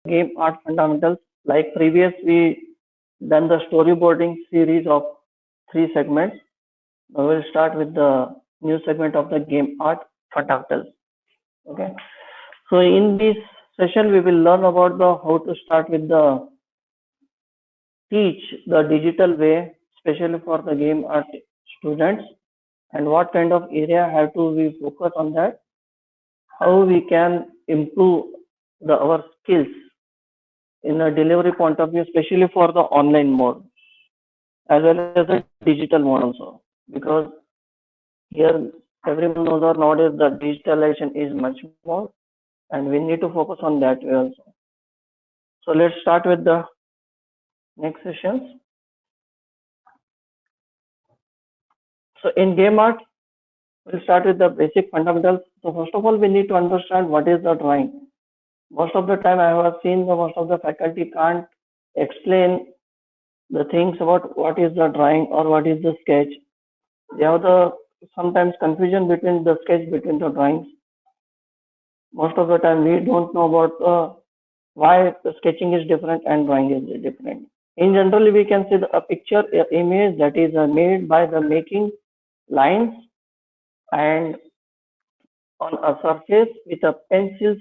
game art fundamentals. Like previous, we done the storyboarding series of three segments. Now we'll start with the new segment of the game art fundamentals. Okay. So in this session, we will learn about the how to start with the teach the digital way, especially for the game art students, and what kind of area have to we focus on that, how we can improve our skills in a delivery point of view, especially for the online mode as well as the digital mode also. Because here everyone knows that nowadays the digitalization is much more, and we need to focus on that way also. So let's start with the next sessions. So in game art, we'll start with the basic fundamentals. So first of all, we need to understand what is the drawing. Most of the time, I have seen the most of the faculty can't explain the things about what is the drawing or what is the sketch. They have the sometimes confusion between the sketch between the drawings. Most of the time, we don't know about why the sketching is different and drawing is different. In general, we can see a picture, a image that is made by the making lines and on a surface with a pencil,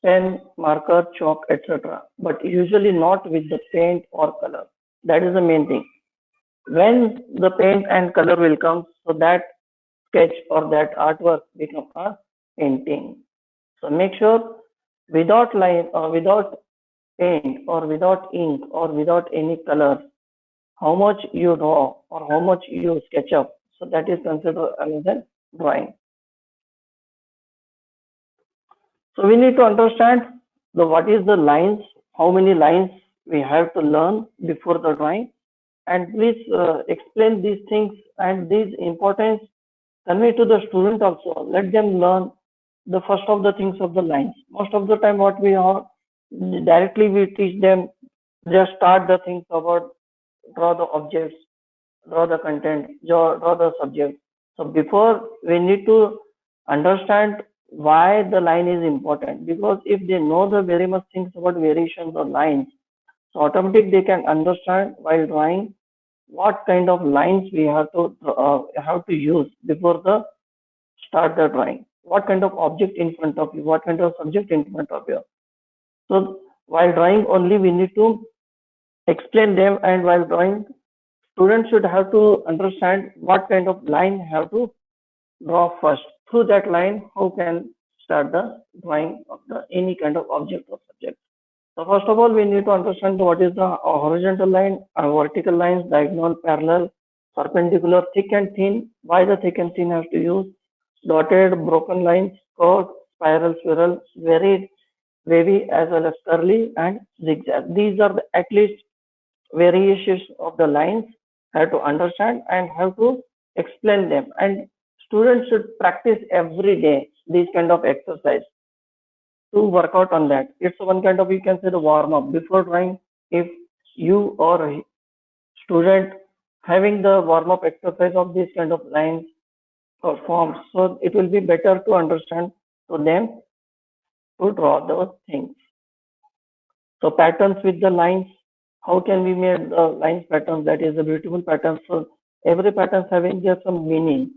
pen, marker, chalk, etc. But usually not with the paint or color. That is the main thing. When the paint and color will come, so that sketch or that artwork become a painting. So make sure without line or without paint or without ink or without any color, how much you draw or how much you sketch up. So that is considered another drawing. So we need to understand the what is the lines, how many lines we have to learn before the drawing, and please explain these things and these importance convey to the student also. Let them learn the first of the things of the lines. Most of the time, what we are directly we teach them just start the things about draw the objects, draw the content, draw the subject. So before we need to understand why the line is important, because if they know the very much things about variations or lines, so automatically they can understand while drawing what kind of lines we have to use before the start the drawing. What kind of object in front of you, what kind of subject in front of you. So while drawing only we need to explain them, and while drawing students should have to understand what kind of line have to draw first. Through that line, how can start the drawing of the any kind of object or subject. So first of all, we need to understand what is the horizontal line, vertical lines, diagonal, parallel, perpendicular, thick and thin. Why the thick and thin has to use dotted, broken lines, curved, spiral, spiral, varied, wavy, as well as curly and zigzag. These are at least variations of the lines have to understand and have to explain them, and students should practice every day these kind of exercise to work out on that. It's one kind of, you can say, the warm up before drawing. If you or a student having the warm up exercise of these kind of lines or forms, so it will be better to understand to them to draw those things. So patterns with the lines, how can we make the lines patterns? That is a beautiful pattern. So every pattern having just some meaning.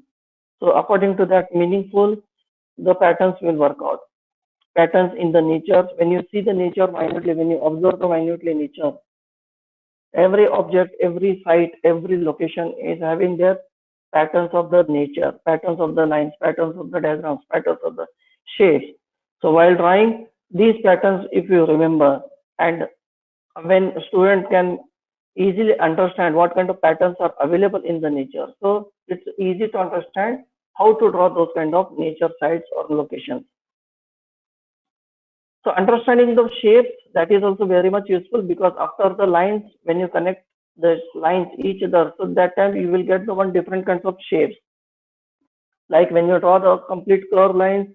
So according to that meaningful, the patterns will work out. Patterns in the nature. When you see the nature minutely, when you observe the minutely nature, every object, every site, every location is having their patterns of the nature, patterns of the lines, patterns of the diagrams, patterns of the shapes. So while drawing these patterns, if you remember, and when student can easily understand what kind of patterns are available in the nature, so it's easy to understand how to draw those kind of nature sites or locations. So understanding the shapes, that is also very much useful, because after the lines, when you connect the lines each other, so that time you will get the one different kinds of shapes. Like when you draw the complete curve lines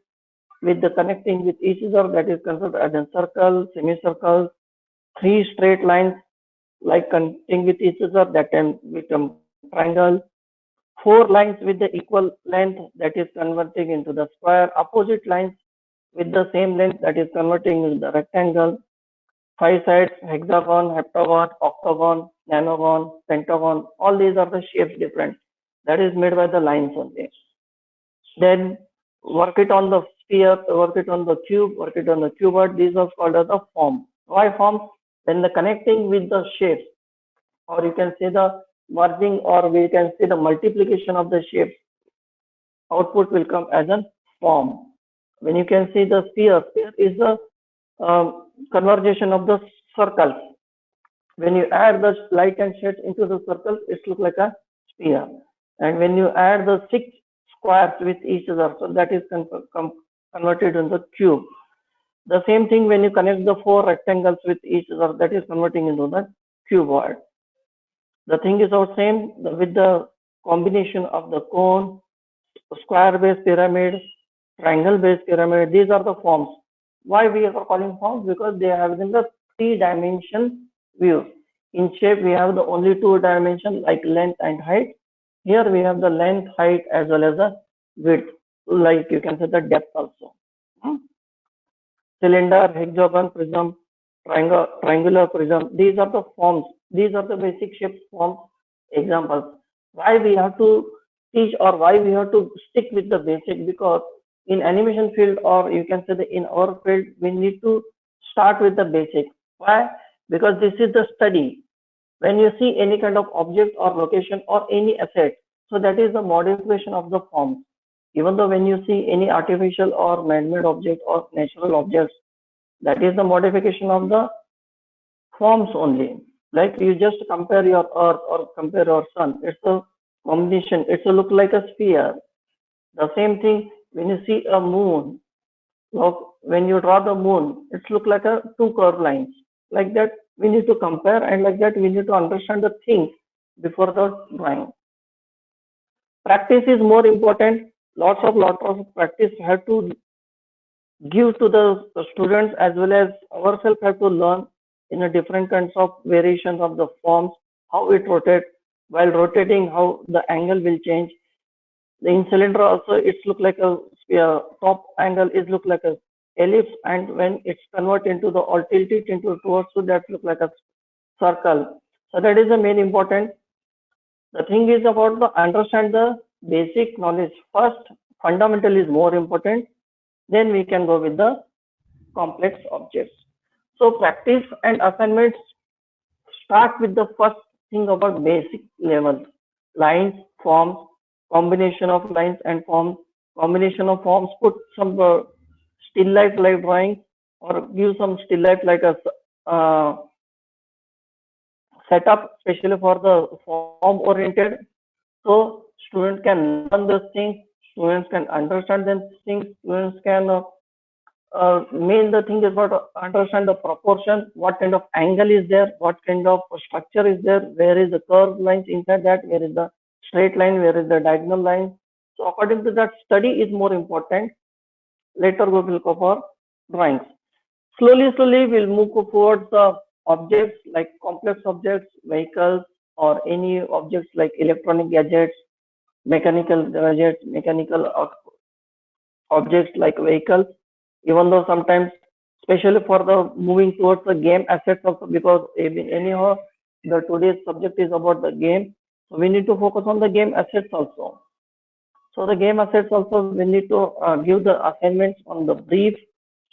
with the connecting with each other, that is considered as a circle, semicircle, three straight lines like connecting with each other, that can become triangle. Four lines with the equal length, that is converting into the square. Opposite lines with the same length, that is converting into the rectangle. five sides, hexagon, heptagon, octagon, nanogon, pentagon, all these are the shapes different. That is made by the lines only. Then work it on the sphere, work it on the cube, work it on the cuboid. These are called as the form. Why forms? Then the connecting with the shapes, or you can say the merging, or we can say the multiplication of the shapes. Output will come as a form. When you can see the sphere is the convergence of the circles. When you add the light and shades into the circle, it looks like a sphere. And when you add the six squares with each other, so that is converted into the cube. The same thing when you connect the four rectangles with each other, that is converting into the cuboid. The thing is the same with the combination of the cone, square base pyramid, triangle base pyramid. These are the forms. Why we are calling forms? Because they have in the three-dimension view. In shape, we have the only two dimension like length and height. Here we have the length, height as well as the width. Like you can say the depth also. Cylinder, hexagon, prism, triangular prism. These are the forms. These are the basic shape forms examples. Why we have to teach, or why we have to stick with the basic? Because in animation field, or you can say that in our field, we need to start with the basic. Why? Because this is the study. When you see any kind of object or location or any asset, so that is the modification of the form. Even though when you see any artificial or man-made object or natural objects, that is the modification of the forms only. Like you just compare your earth or compare your sun. It's a combination. It's a look like a sphere. The same thing when you see a moon. Look, when you draw the moon, it's look like a two curved lines. Like that, we need to compare, and like that, we need to understand the things before the drawing. Practice is more important. Lots of practice have to give to the students, as well as ourselves have to learn in a different kinds of variations of the forms, how it rotates. While rotating, how the angle will change. In cylinder also, it's look like a sphere. Top angle is look like a ellipse, and when it's converted into the, or tilted into towards, so that look like a circle. So that is the main important. The thing is about the understand the basic knowledge first. Fundamental is more important. Then we can go with the complex objects. So practice and assignments start with the first thing about basic level: lines, forms, combination of lines and forms, combination of forms. Put some still life like drawing, or give some still life like a setup, especially for the form oriented. So students can learn those things, students can understand these things, students can main the thing is about understand the proportion, what kind of angle is there, what kind of structure is there, where is the curved lines inside that, where is the straight line, where is the diagonal line. So according to that, study is more important. Later we will go for drawings. Slowly we'll move towards the objects like complex objects, vehicles, or any objects like electronic gadgets, mechanical gadgets, mechanical objects like vehicles. Even though sometimes, especially for the moving towards the game assets also, because anyhow the today's subject is about the game, so we need to focus on the game assets also. So the game assets also, we need to give the assignments on the brief.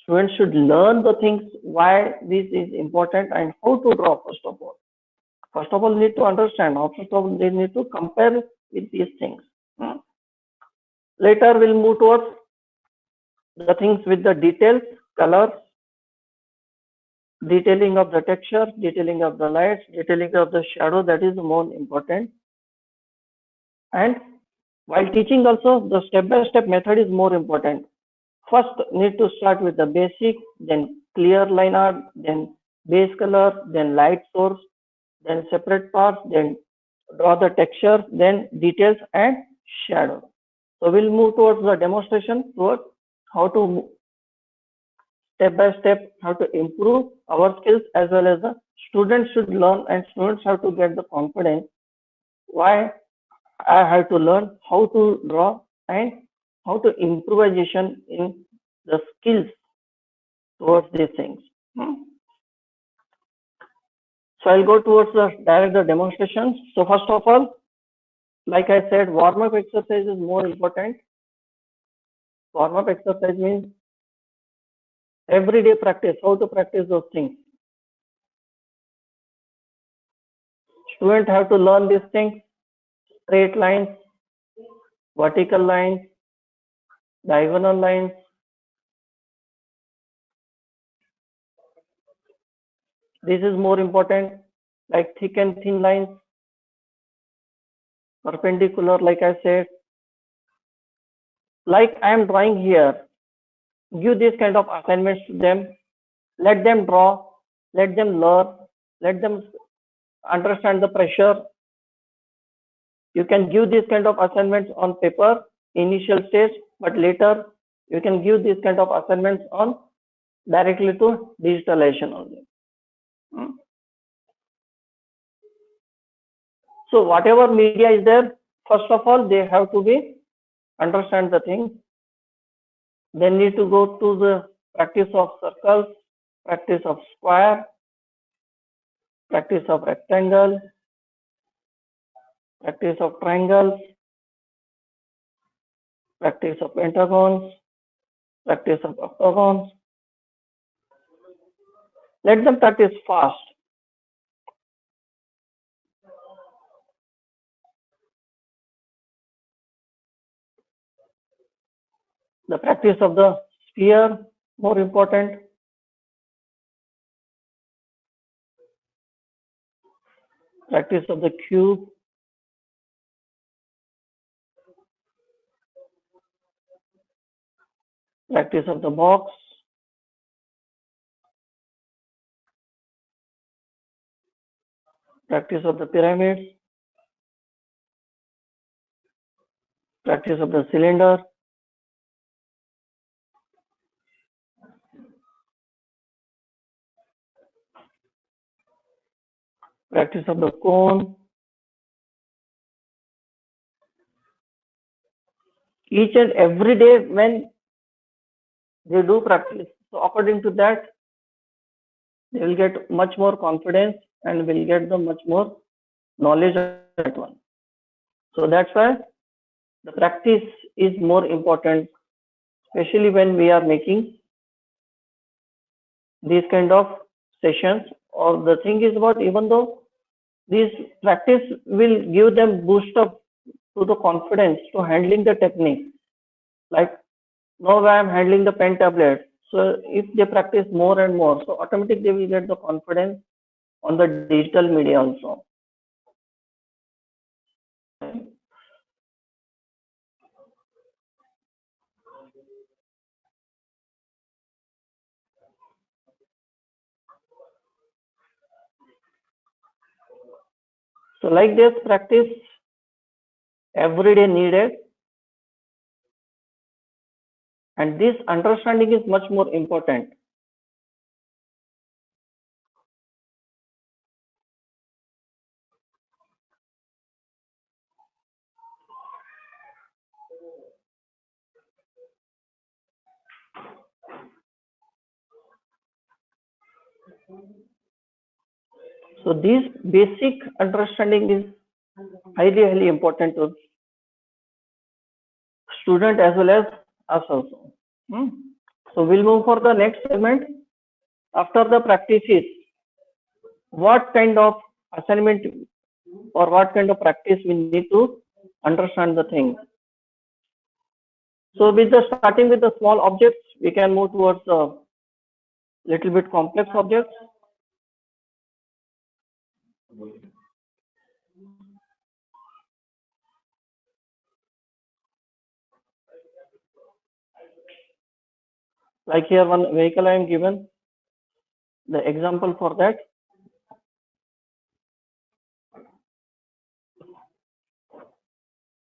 Students should learn the things why this is important and how to draw. First of all, need to understand. First of all, they need to compare with these things. Later we'll move towards the things with the details, colors, detailing of the texture, detailing of the lights, detailing of the shadow. That is more important. And while teaching also, the step-by-step method is more important. First, need to start with the basic, then clear line art, then base color, then light source, then separate parts, then draw the texture, then details and shadow. So we'll move towards the demonstration, towards how to step by step, how to improve our skills, as well as the students should learn, and students have to get the confidence. Why I have to learn how to draw and how to improvisation in the skills towards these things. So I'll go towards the direct the demonstrations. So first of all, like I said, warm-up exercise is more important. Warm-up exercise means everyday practice, how to practice those things. Students have to learn these things, straight lines, vertical lines, diagonal lines. This is more important, like thick and thin lines, perpendicular, like I said. Like I am drawing here, give this kind of assignments to them, let them draw, let them learn, let them understand the pressure. You can give this kind of assignments on paper, initial stage, but later you can give this kind of assignments on directly to digitalization only. Hmm. So whatever media is there, first of all, they have to be understand the thing. They need to go to the practice of circles, practice of square, practice of rectangle, practice of triangles, practice of pentagons, practice of octagons. Let them practice fast. The practice of the sphere, more important. Practice of the cube. Practice of the box. Practice of the pyramids. Practice of the cylinder. Practice of the cone. Each and every day when they do practice, so according to that, they will get much more confidence and will get the much more knowledge of that one. So that's why the practice is more important, especially when we are making these kind of sessions. Or the thing is about, even though this practice will give them boost up to the confidence to handling the technique. Like now I am handling the pen tablet. So if they practice more and more, so automatically they will get the confidence on the digital media also. So like this practice every day needed, and this understanding is much more important. So this basic understanding is highly important to student as well as us also. Hmm. So we'll move for the next segment. After the practices, what kind of assignment or what kind of practice we need to understand the thing. So with the starting with the small objects, we can move towards a little bit complex objects. Like here one vehicle I am given the example for that.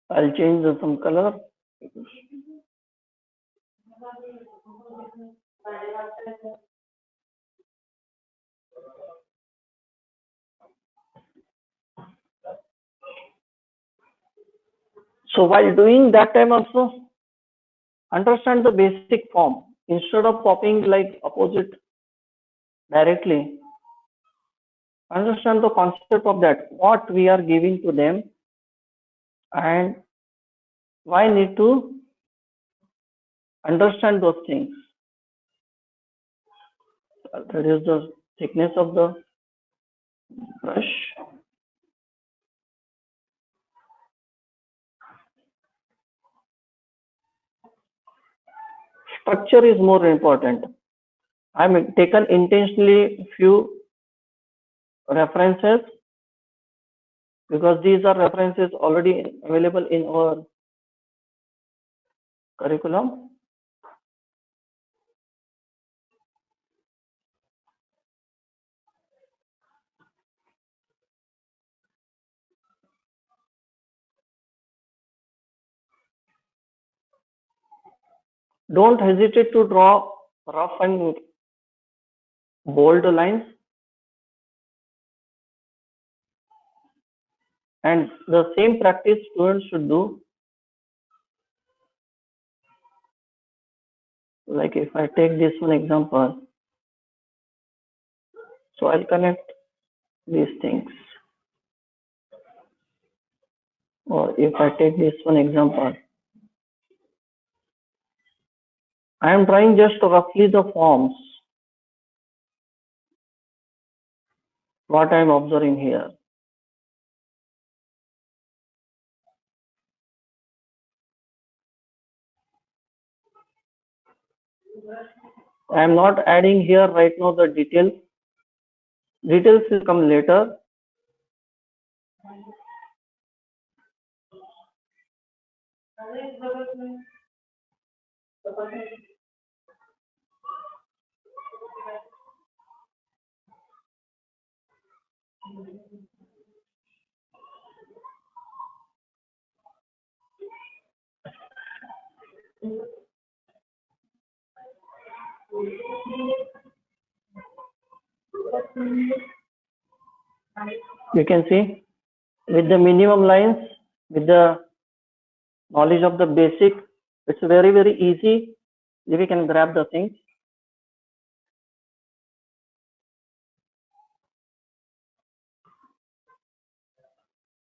I'll change some color. So while doing that time also, understand the basic form. Instead of copying like opposite directly, Understand the concept of that, what we are giving to them, and why need to understand those things. I'll reduce the thickness of the brush. Structure is more important. I've taken intentionally few references because these are references already available in our curriculum. Don't hesitate to draw rough and bold lines, and the same practice students should do. Like if I take this one example, so I'll connect these things. Or if I take this one example, I am drawing just roughly the forms, what I am observing here. I am not adding here right now the details. Details will come later. You can see with the minimum lines, with the knowledge of the basic, it's very easy. We can grab the things.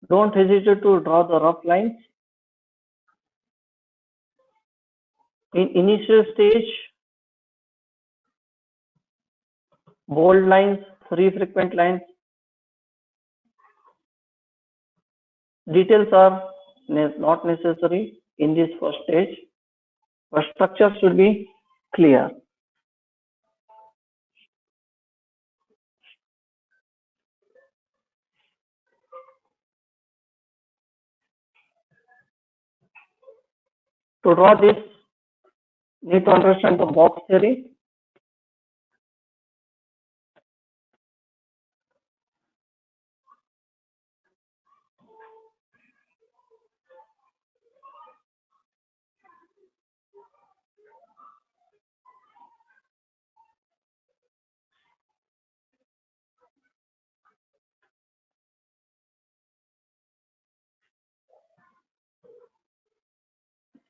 Don't hesitate to draw the rough lines. In initial stage, bold lines, three frequent lines. Details are not necessary in this first stage, but structure should be clear. To draw this, need to understand the box theory.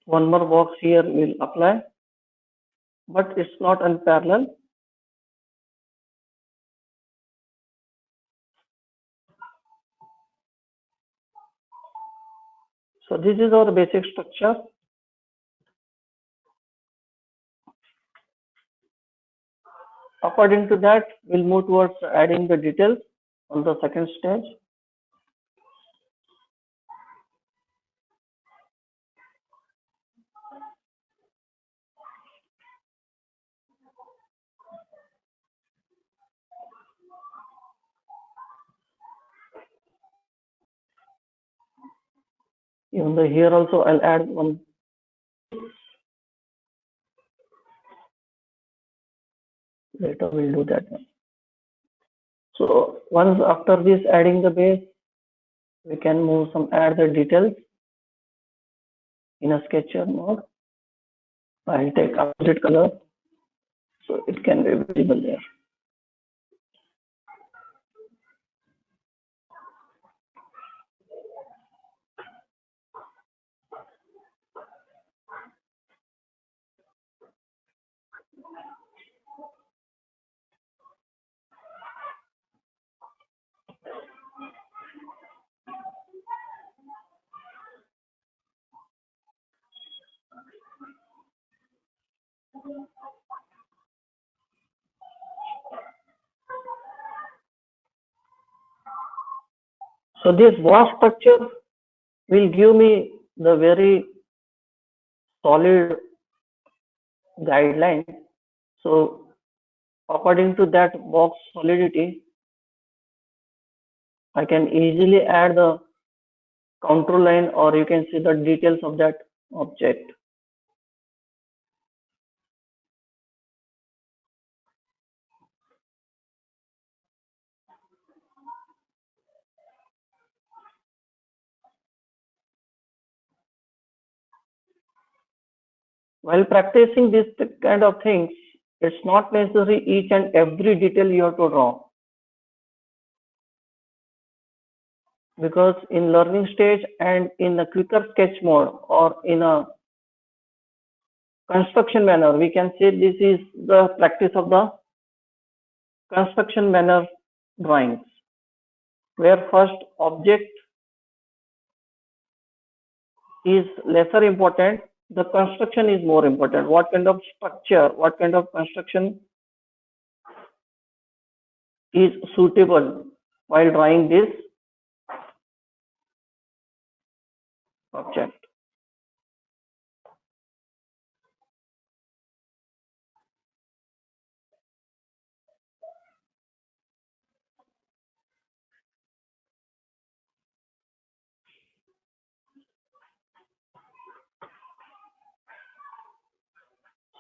One more box here will apply, but it's not unparalleled. So this is our basic structure. According to that, we'll move towards adding the details on the second stage. Even though here also I'll add one. Later we'll do that one. So once after this adding the base, we can move some add the details in a sketcher mode. I'll take opposite color so it can be visible there. So this box structure will give me the very solid guideline. So according to that box solidity, I can easily add the contour line, or you can see the details of that object. While practicing this kind of things, it's not necessary each and every detail you have to draw, because in learning stage and in the quicker sketch mode or in a construction manner, we can say this is the practice of the construction manner drawings, where first object is lesser important, the construction is more important. What kind of structure, what kind of construction is suitable while drawing this object.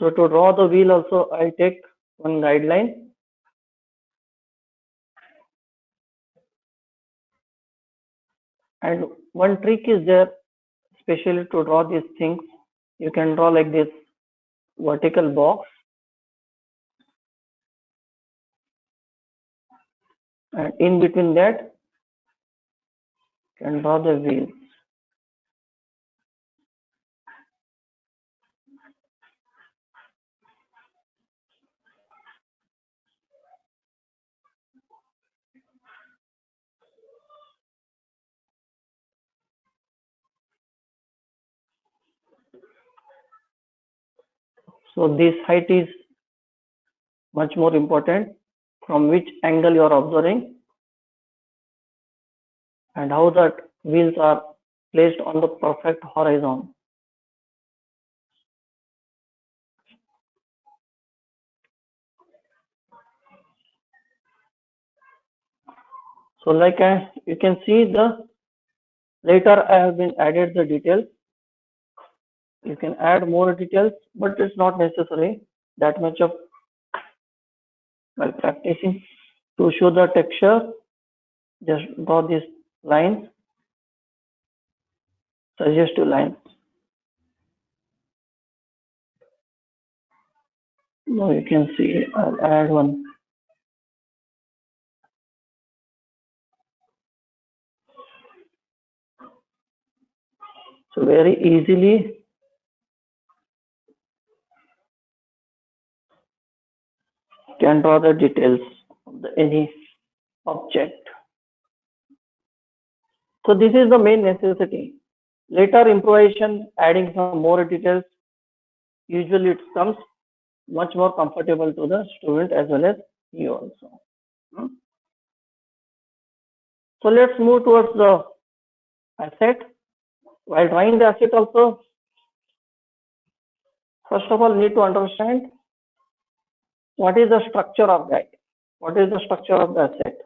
So to draw the wheel also, I take one guideline. And one trick is there, especially to draw these things. You can draw like this vertical box, and in between that, you can draw the wheel. So this height is much more important, from which angle you are observing and how that wheels are placed on the perfect horizon. So like you can see, the later I have been added the details. You can add more details, but it's not necessary that much of while practicing. To show the texture, just draw these lines, suggestive lines. Now you can see I'll add one. So very easily can draw the details of any object. So this is the main necessity. Later improvisation, adding some more details, usually it comes much more comfortable to the student as well as you also. So let's move towards the asset. While drawing the asset also, first of all, need to understand what is the structure of that. What is the structure of the asset?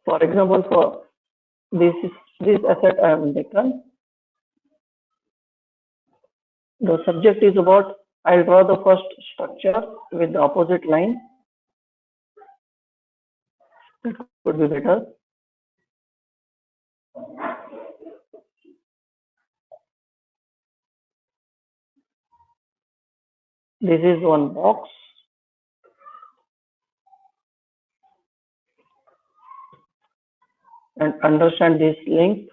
For example, for this asset I have taken. The subject is about, I'll draw the first structure with the opposite line. That could be better. This is one box. And understand this length.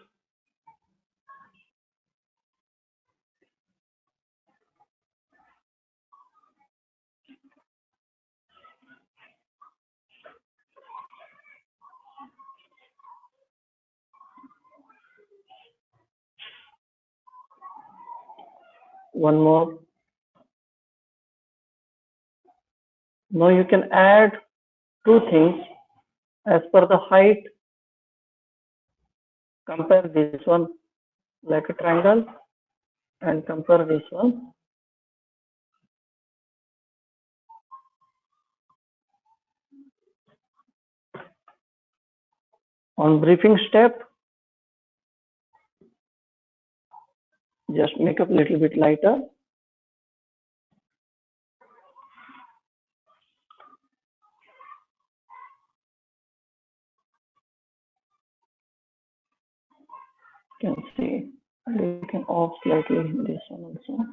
One more. Now you can add two things as per the height. Compare this one like a triangle and compare this one. On briefing step, just make up a little bit lighter. You can see, and you can off slightly this one also.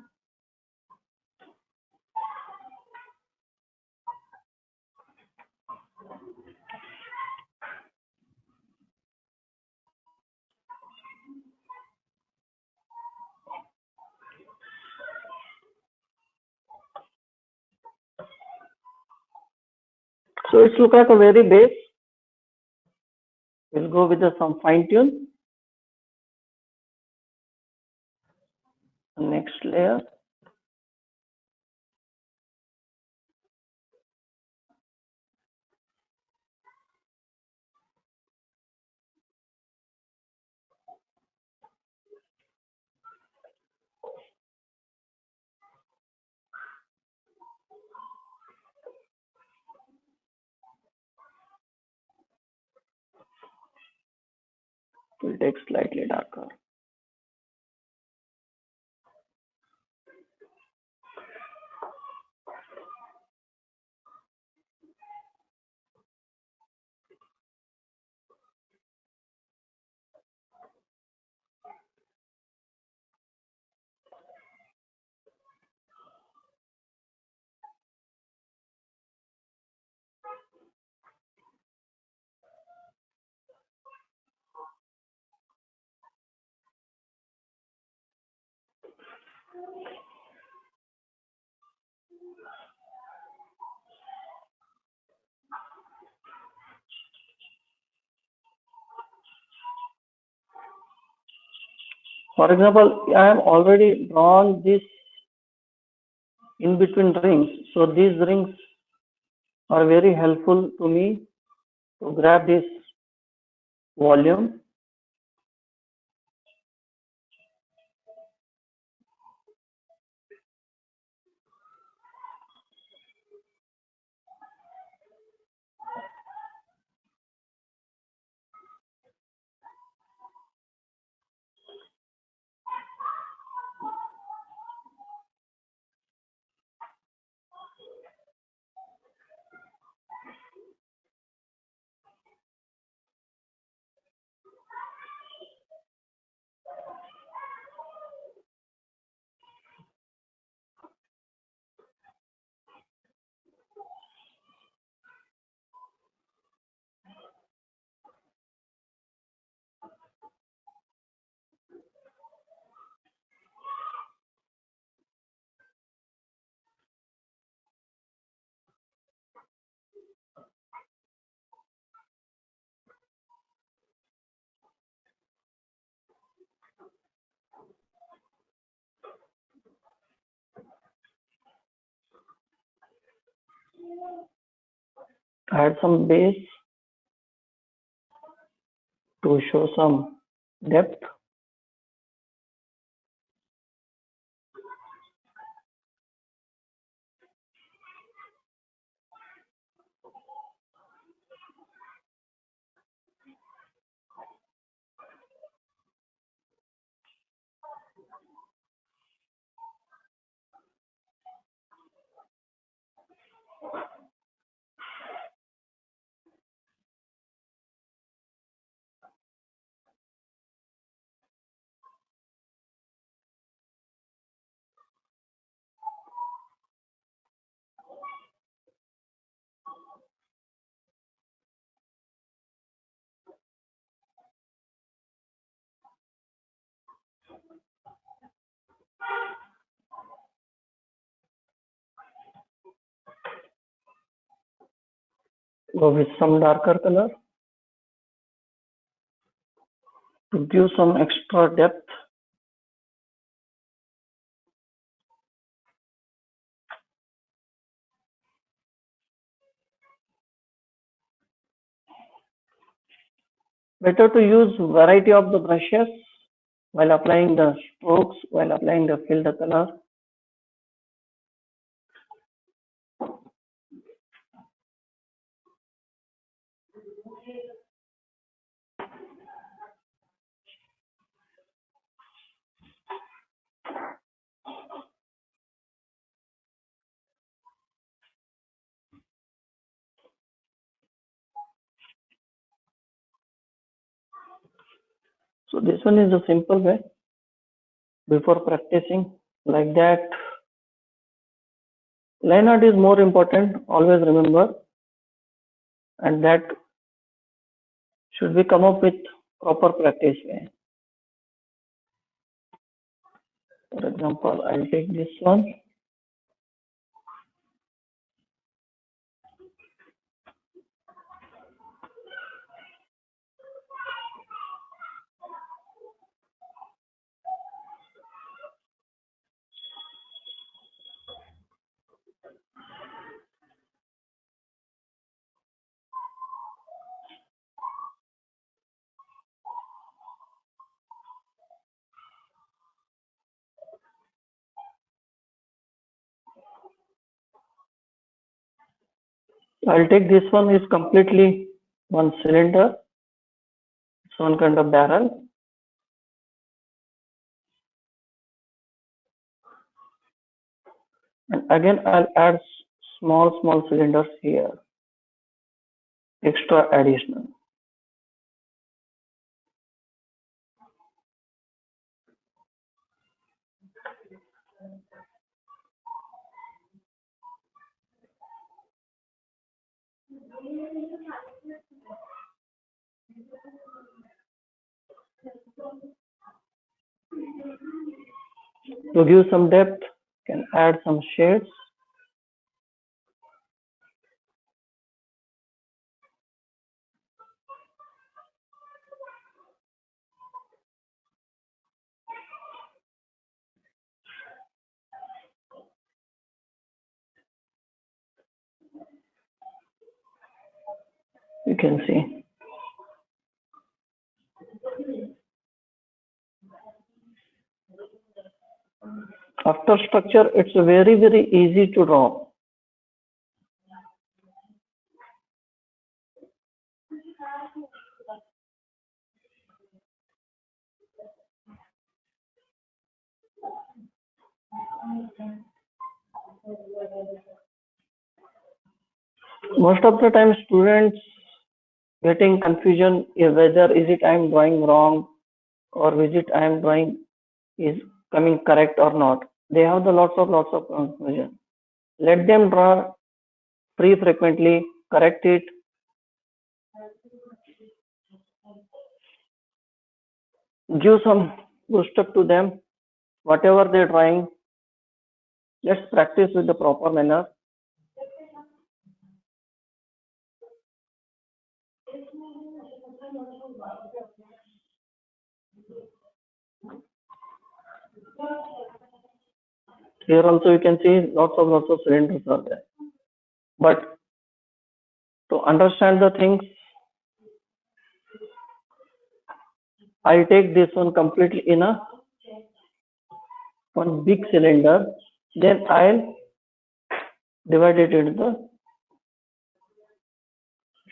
So it's look like a very base. We'll go with some fine tune. Next layer. We'll take slightly darker. For example, I have already drawn this in between rings. So these rings are very helpful to me to grab this volume. Add some base to show some depth. Go with some darker color to give some extra depth. Better to use variety of the brushes while applying the strokes, while applying the fill the color. So this one is the simple way before practicing like that. Line art is more important, always remember, and that should we come up with proper practice way. For example, I'll take this one. I'll take this one is completely one cylinder. It's one kind of barrel. And again, I'll add small cylinders here, extra additional. To give some depth, can add some shades. You can see. After structure, it's very easy to draw. Most of the time, students getting confusion whether is it I am drawing wrong or is it I am drawing is coming correct or not. They have the lots of confusion. Let them draw free frequently, correct it. Give some boost up to them. Whatever they're drawing, let's practice with the proper manner. Here also you can see lots of cylinders are there. But to understand the things, I'll take this one completely in a one big cylinder. Then I'll divide it into the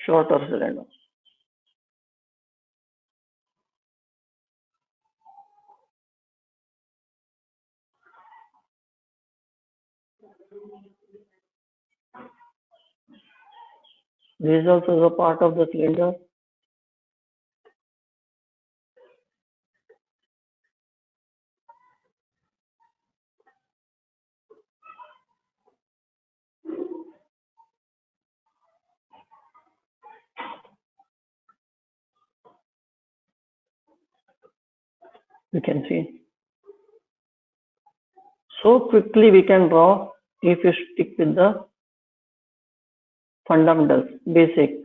shorter cylinder. This is also a part of the cylinder. You can see. So quickly we can draw if you stick with the fundamentals, basic.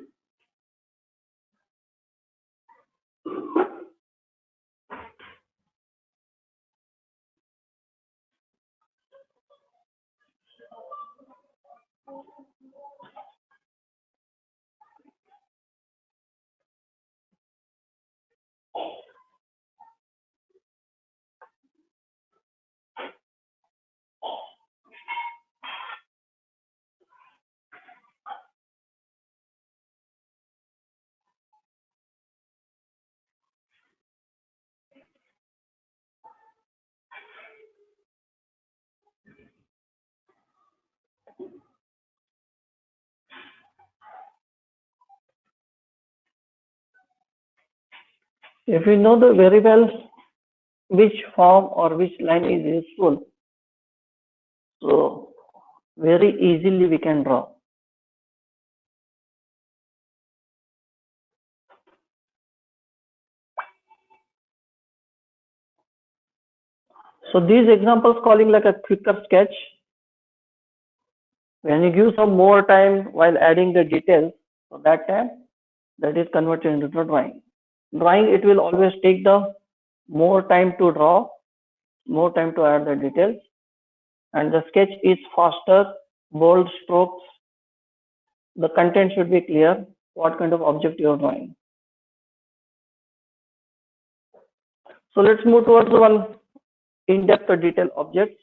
If we know the very well which form or which line is useful, so very easily we can draw. So these examples calling like a quicker sketch. When you give some more time while adding the details, so that time that is converted into the drawing. Drawing, it will always take the more time to draw, more time to add the details, and the sketch is faster, bold strokes. The content should be clear, what kind of object you are drawing. So let's move towards one in-depth detail objects.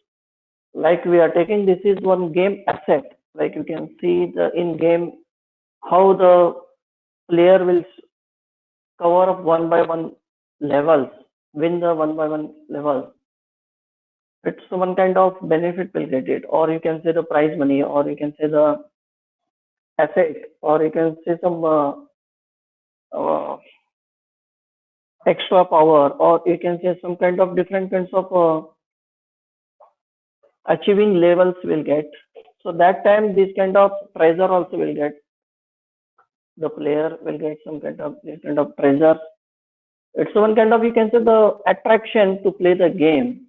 Like we are taking, this is one game asset. Like you can see the in-game, how the player will cover up one by one levels, win the one by one levels. It's one kind of benefit will get it, or you can say the prize money, or you can say the asset, or you can say some uh, extra power, or you can say some kind of different kinds of achieving levels will get. So that time this kind of treasure also will get. The player will get some kind of this kind of treasure. It's one kind of, you can say, the attraction to play the game.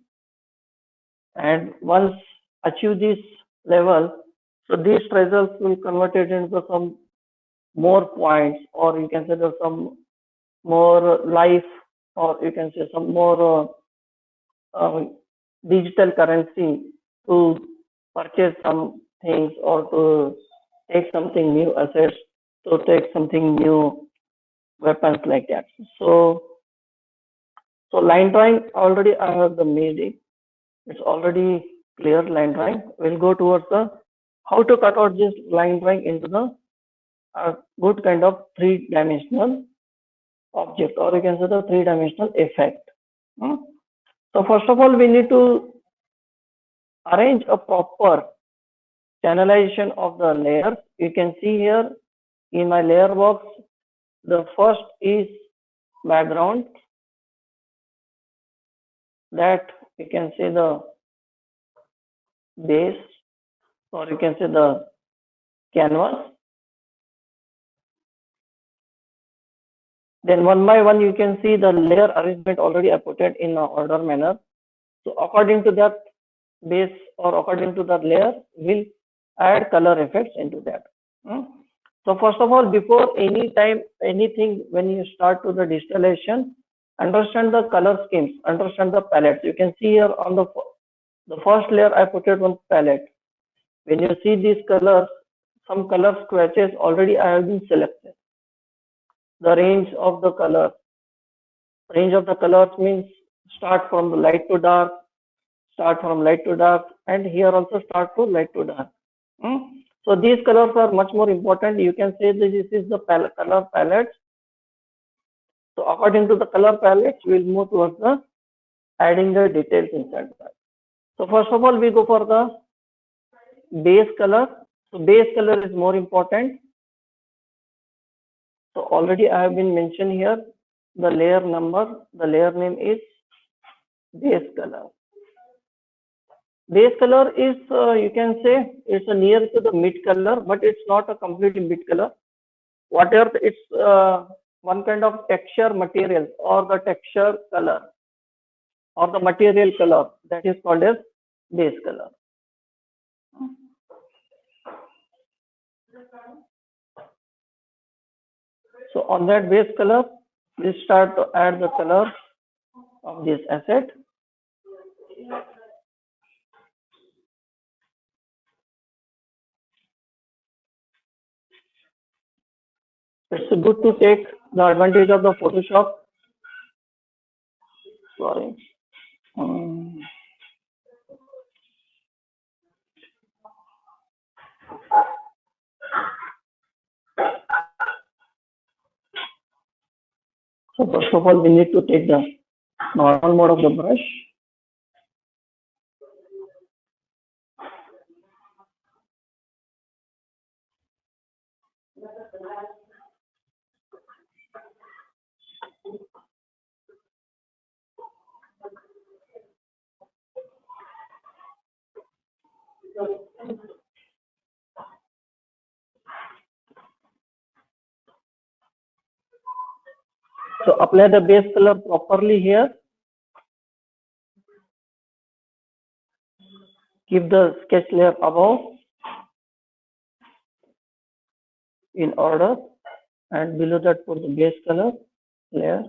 And once achieve this level, so these treasures will convert it into some more points, or you can say there's some more life, or you can say some more digital currency to purchase some things, or to take something new assets, to take something new weapons like that. So line drawing, already I have the made it. It's already clear line drawing. We'll go towards the how to cut out this line drawing into the good kind of three-dimensional object, or you can say the three-dimensional effect. Hmm? So first of all, we need to arrange a proper channelization of the layers. You can see here in my layer box, the first is background, that you can say the base, or you can say the canvas. Then one by one, you can see the layer arrangement already I put it in an order manner. So according to that base, or according to that layer, we'll add color effects into that. Hmm? So first of all, before any time, anything, when you start to the distillation, understand the color schemes, understand the palettes. You can see here on the first layer, I put it on palette. When you see these colors, some color swatches already I have been selected. The range of the color. Range of the colors means start from the light to dark, start from light to dark, and here also start from light to dark. Hmm? So these colors are much more important. You can say that this is the color palette. So according to the color palette, we'll move towards the adding the details inside that. So first of all, we go for the base color. So base color is more important. So already I have been mentioned here the layer number. The layer name is base color. Base color is, you can say, it's near to the mid color, but it's not a completely mid color. Whatever it's one kind of texture material, or the texture color, or the material color, that is called as base color. So on that base color, we start to add the color of this asset. It's good to take the advantage of the Photoshop. Sorry. So first of all, we need to take the normal mode of the brush. So apply the base color properly here. Keep the sketch layer above in order, and below that put the base color layer.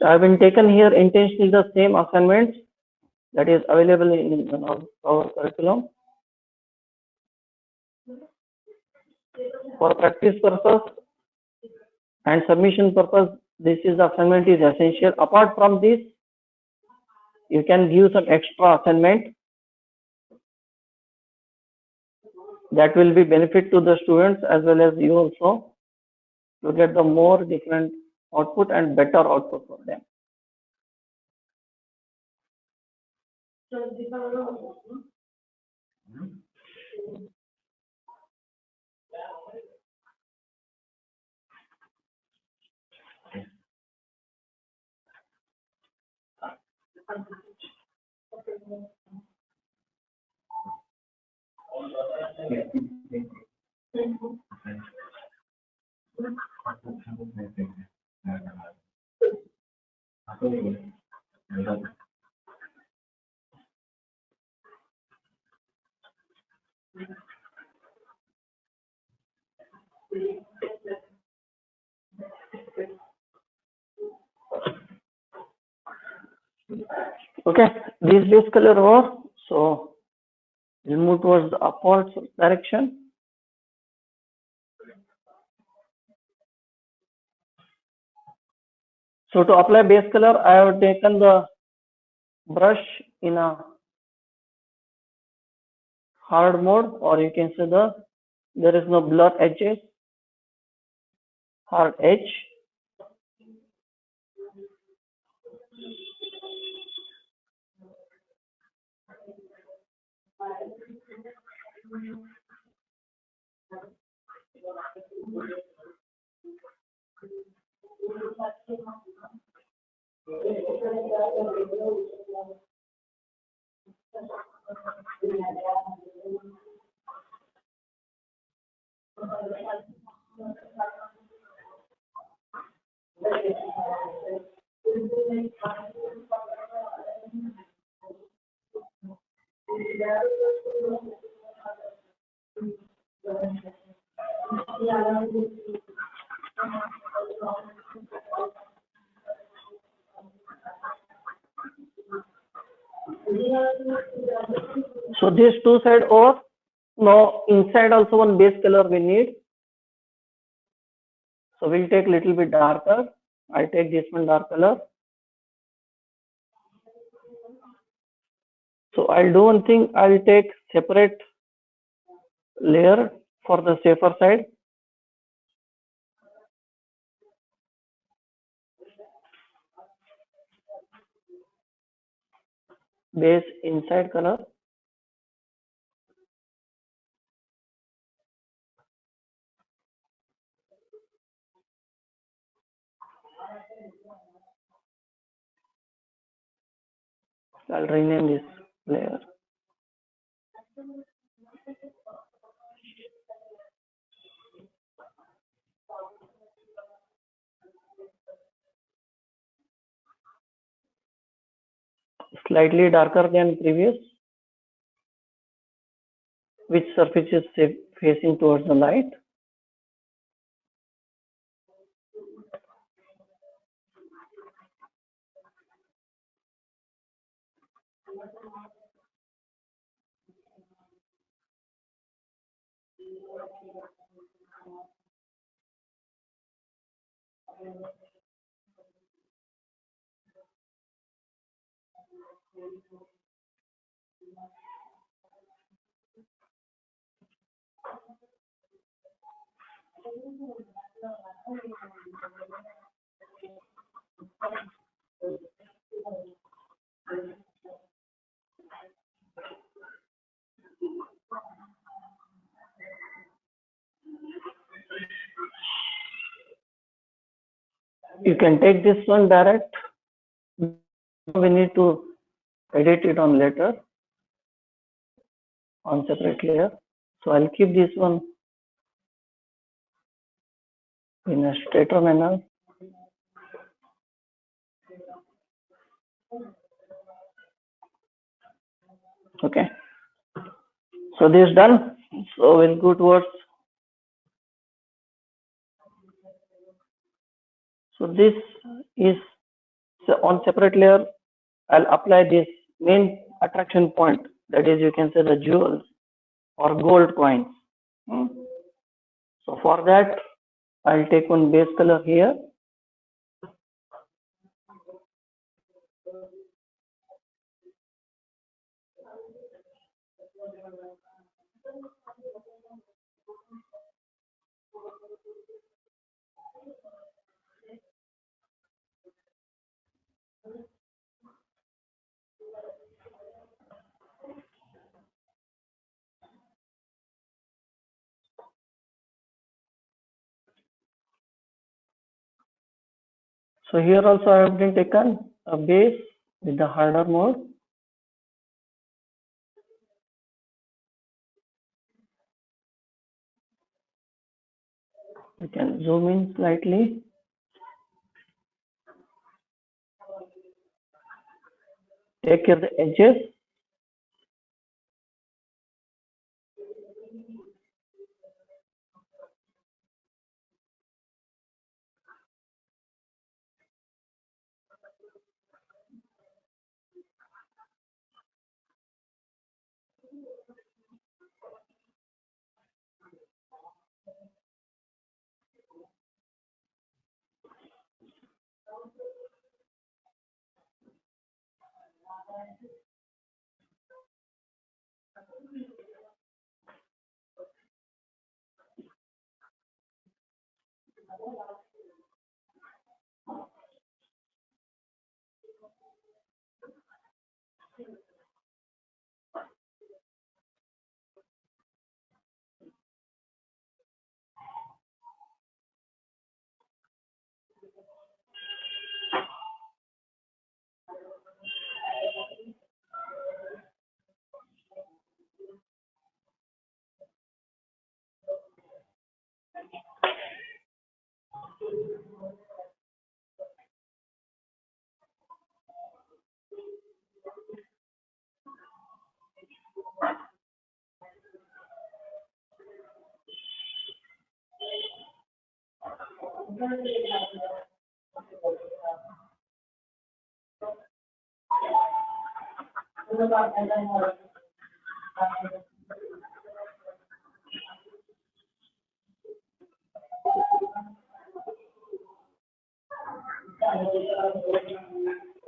I have been taken here intentionally the same assignments that is available in our curriculum. For practice purpose and submission purpose, this is the assignment is essential. Apart from this, you can give some extra assignment that will be benefit to the students as well as you also, to get the more different output and better output for them. Okay, this base color over, so we'll move towards the upwards direction. So to apply base color, I have taken the brush in a hard mode, or you can say there is no blur edges, hard edge. So this two side over. Now inside also one base color we need. So we'll take little bit darker. I take this one dark color. So I'll do one thing. I'll take separate layer for the safer side. Base inside color. I'll rename this layer. Slightly darker than previous. Which surface is facing towards the light? You can take this one direct. We need to edit it on later on separate layer. So I'll keep this one in a straighter manner. Okay. So this is done. So we'll go towards. So this is on separate layer. I'll apply this main attraction point. That is, you can say the jewels or gold coins. So for that, I'll take one base color here. So here also I have been taken a base with the harder mode. You can zoom in slightly. Take care of the edges.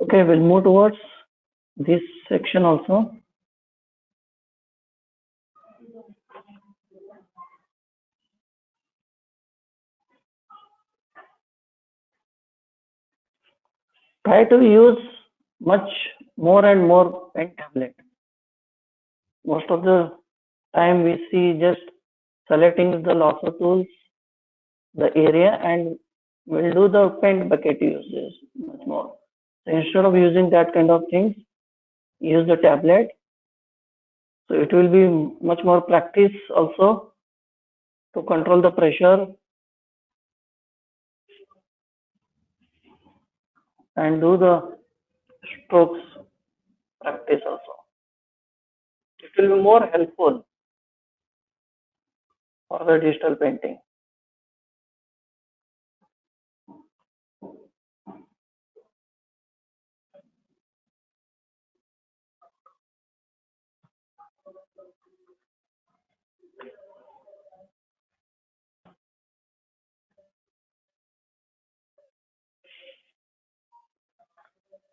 Okay, we'll move towards this section also. Try to use much more and more pen tablet. Most of the time we see just selecting the lasso tools, the area, and we'll do the pen bucket uses much more. So instead of using that kind of things, use the tablet. So it will be much more practice also to control the pressure and do the strokes practice also. It will be more helpful for the digital painting.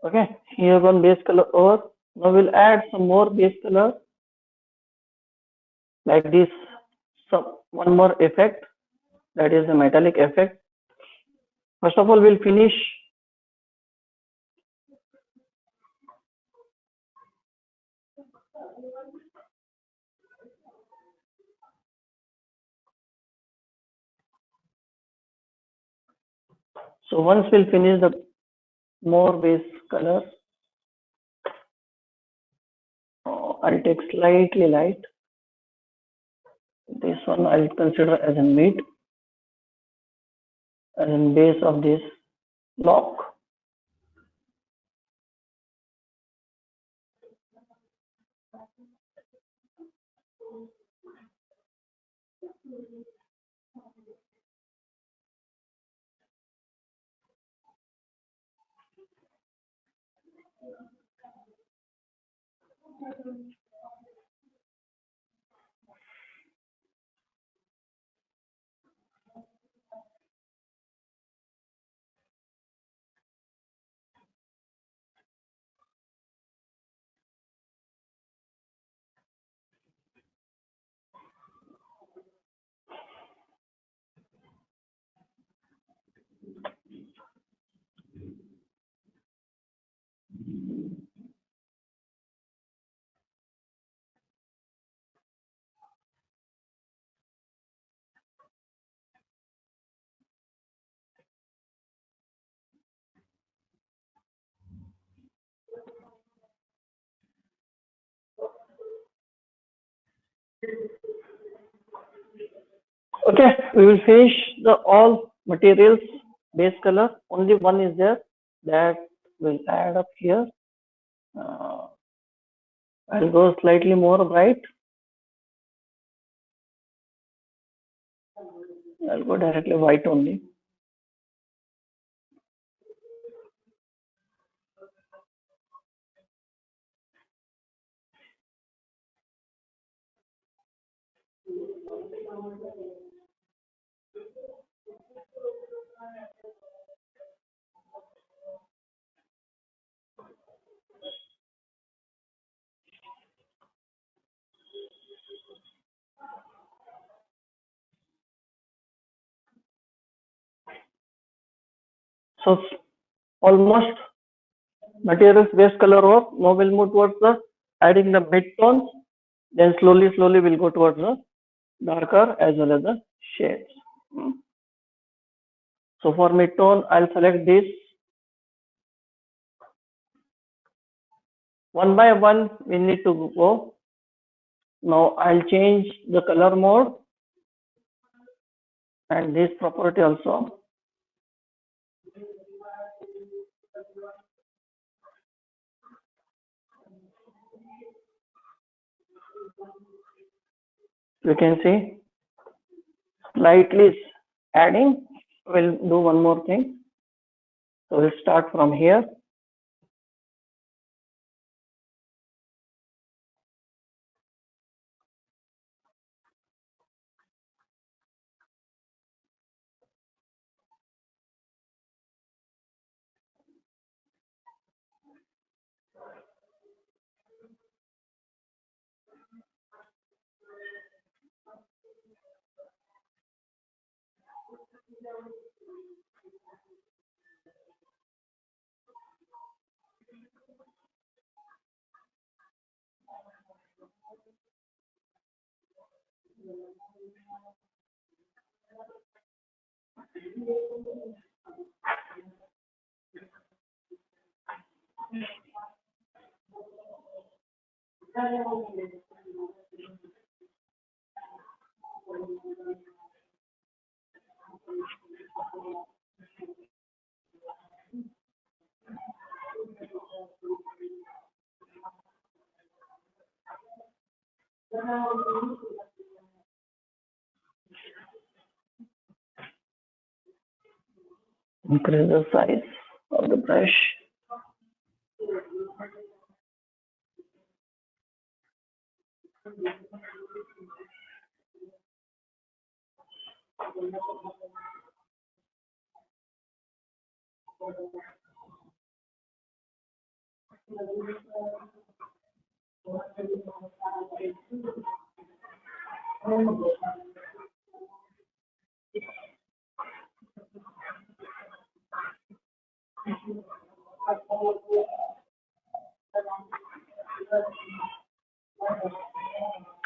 Okay, here one base color over. Now we'll add some more base color like this. Some one more effect, that is the metallic effect. First of all, we'll finish So once we'll finish the more base color, I'll take slightly light. This one I'll consider as a mid, as in base of this block. Okay, we will finish the all materials base color. Only one is there that will add up here. I'll go slightly more bright. I'll go directly white only. So almost materials base color off. Now we'll move towards the adding the mid tones. Then slowly we'll go towards the darker as well as the shades. So for mid tone, I'll select this. One by one, we need to go. Now I'll change the color mode and this property also. You can see slightly adding. We'll do one more thing. So we'll start from here. Increase the size of the brush.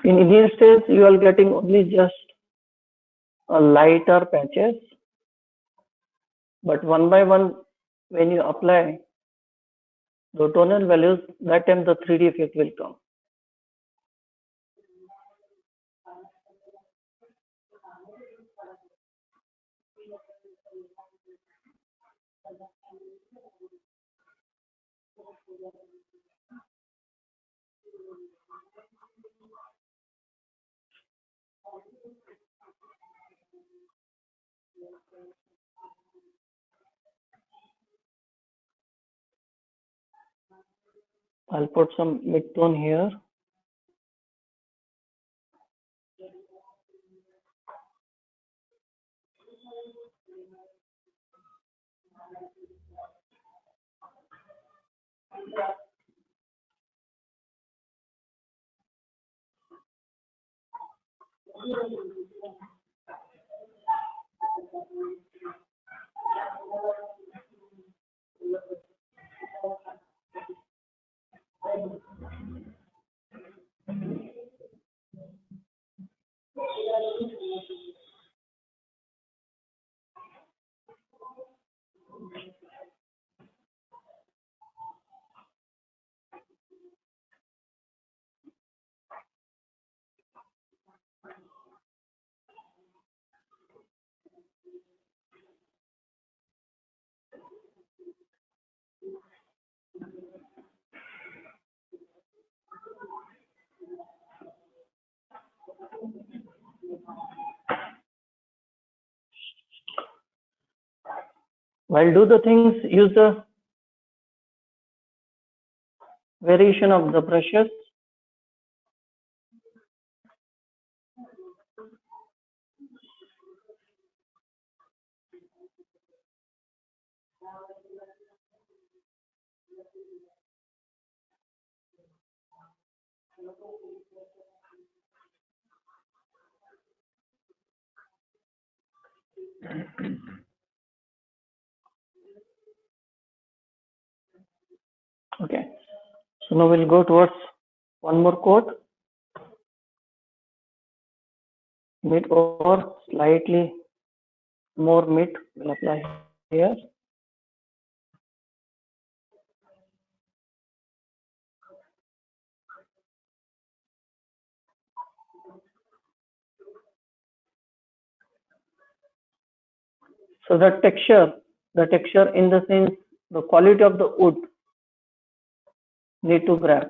In initial stage, you are getting only just a lighter patches. But one by one, when you apply the tonal values, that time the 3D effect will come. I'll put some mid-tone here. While do the things, use the variation of the brushes. Okay, so now we'll go towards one more coat, mid or slightly more mid will apply here. So the texture in the sense, the quality of the wood need to grab.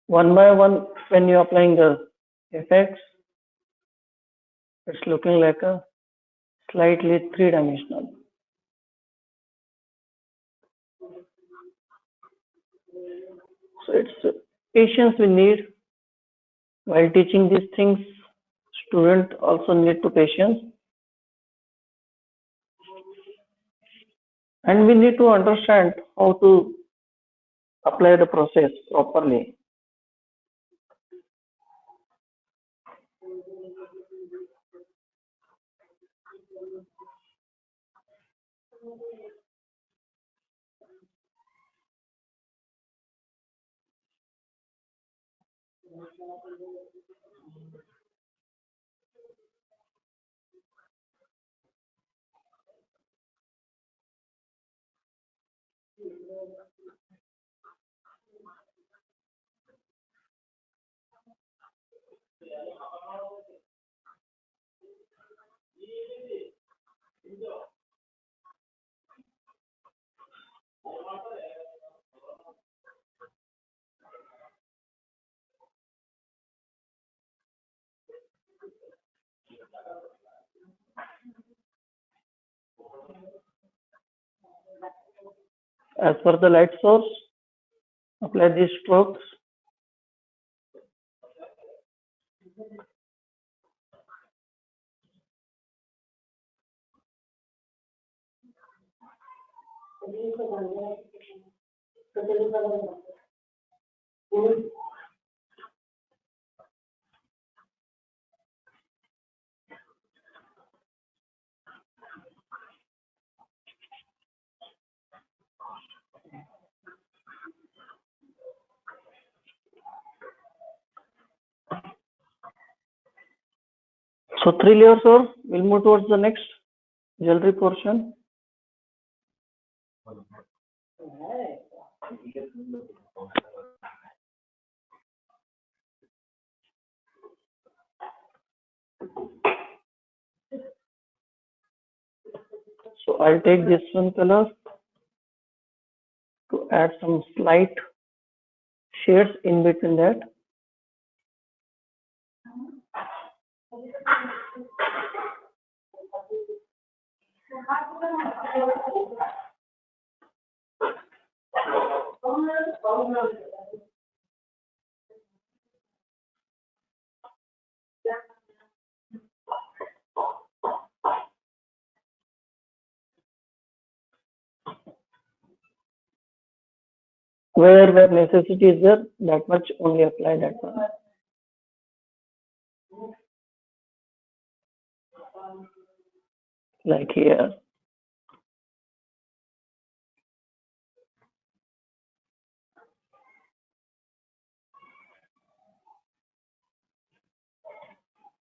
One by one, when you're applying the effects, it's looking like a slightly three-dimensional. So it's patience we need while teaching these things. Student also need to patience, and we need to understand how to apply the process properly. As per the light source, apply these strokes. So 3 layers source. We'll move towards the next jewelry portion. So I'll take this one color to add some slight shades in between that. Where necessity is there, that much only apply that one. Like here.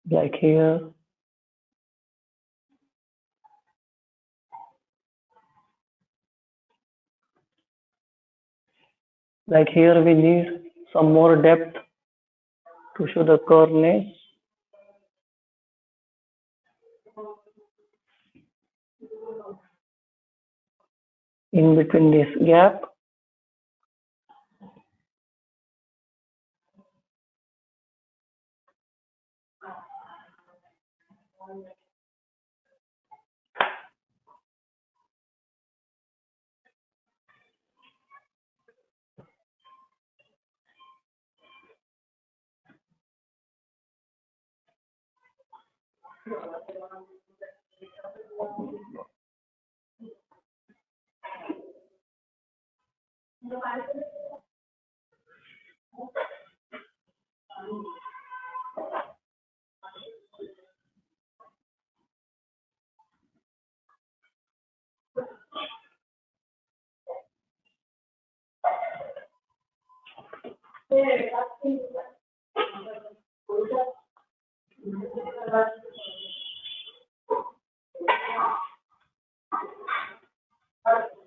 Like here. Like here we need some more depth to show the curveness. In between this gap.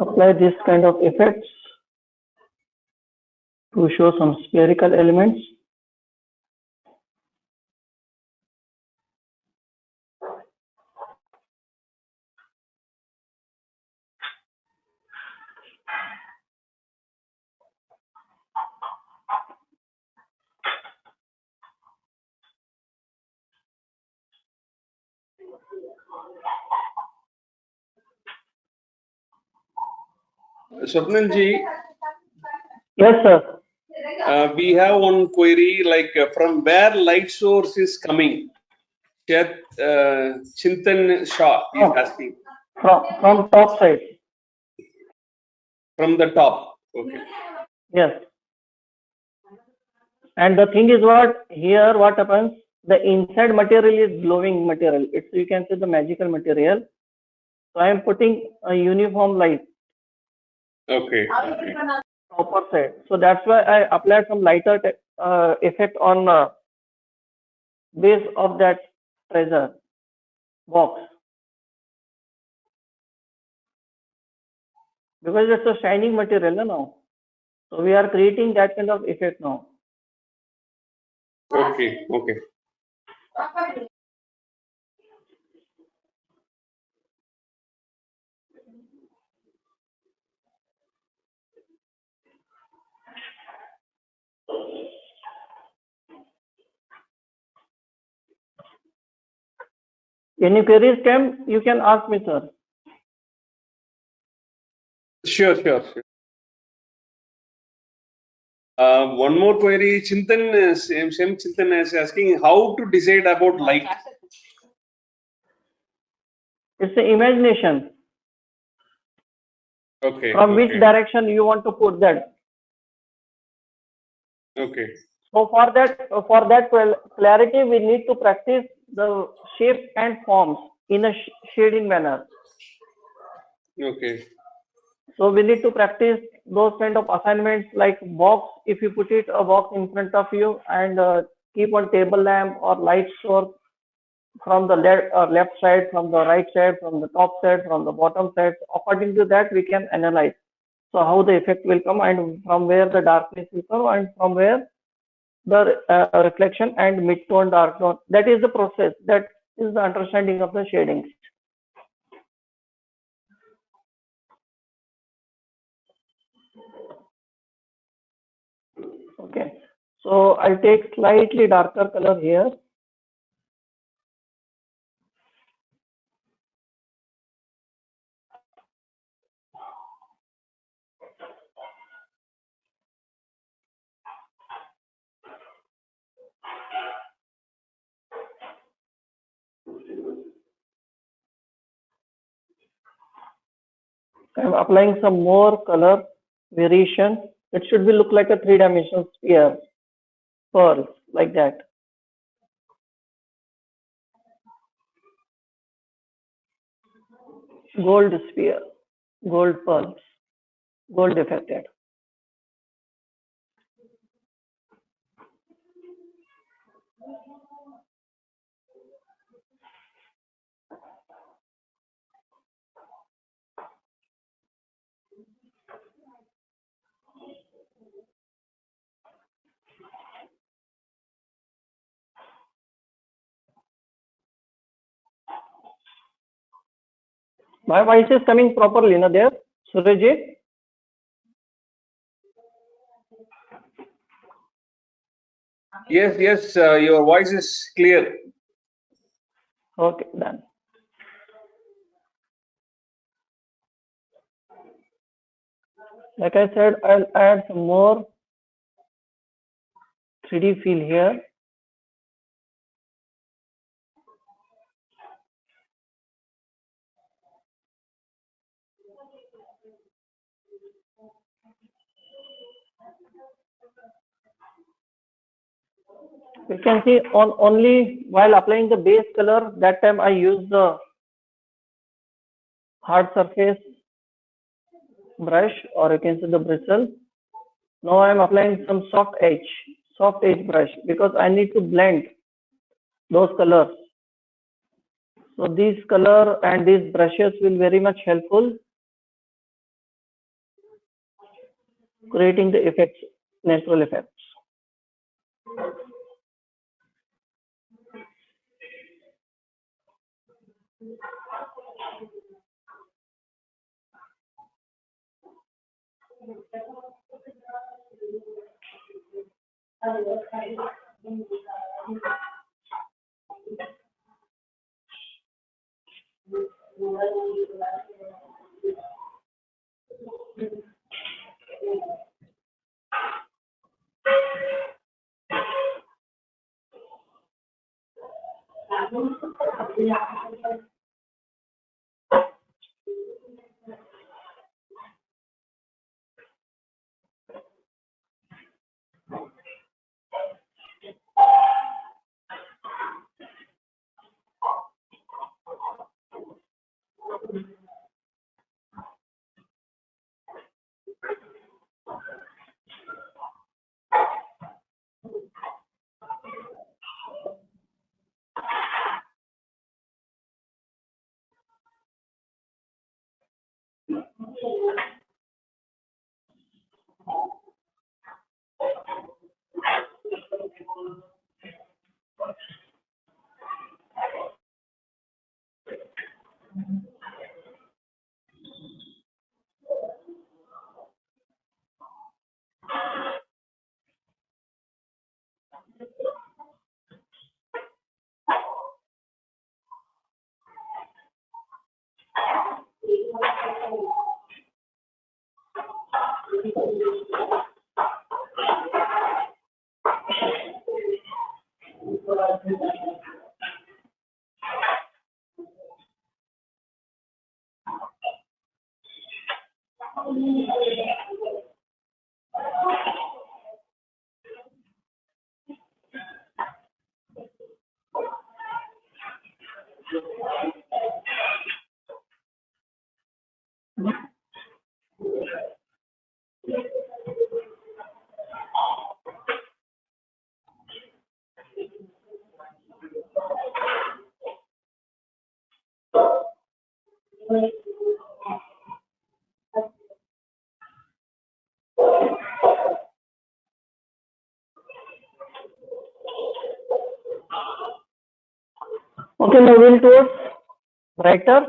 Apply this kind of effects to show some spherical elements. Swapnil ji, Yes, sir. we have one query like from where light source is coming. Chintan Shah is asking. From top side. From the top. Okay. Yes. And the thing is what here what happens, the inside material is glowing material. It's, you can say, the magical material. So I am putting a uniform light. Okay. Upper side. So that's why I applied some lighter effect on base of that treasure box, because it's a shining material now. So we are creating that kind of effect now. Okay. Okay. Any queries came, you can ask me, sir. Sure, sure, sure. One more query. Chintan, same Chintan is asking how to decide about light. It's the imagination. Okay, From which okay, direction you want to put that. okay, So for that clarity, we need to practice the shapes and forms in a shading manner. okay, So we need to practice those kind of assignments like box. If you put it a box in front of you and keep on table lamp or light source from the left side, from the right side, from the top side, from the bottom side. According to that, we can analyze. So how the effect will come and from where the darkness will come and from where the reflection and mid-tone, dark tone. That is the process. That is the understanding of the shadings. Okay. So I'll take slightly darker color here. I'm applying some more color variation. It should be look like a three-dimensional sphere, pearls, like that. Gold sphere, gold pearls, gold affected. My voice is coming properly, na there, Surajit? yes, yes. Your voice is clear. Okay, done. Like I said, I'll add some more 3D feel here. You can see on only while applying the base color, that time I use the hard surface brush or you can see the bristle. Now I'm applying some soft edge brush because I need to blend those colors. So these color and these brushes will very much helpful creating the effects, natural effects. Okay, moving towards brighter.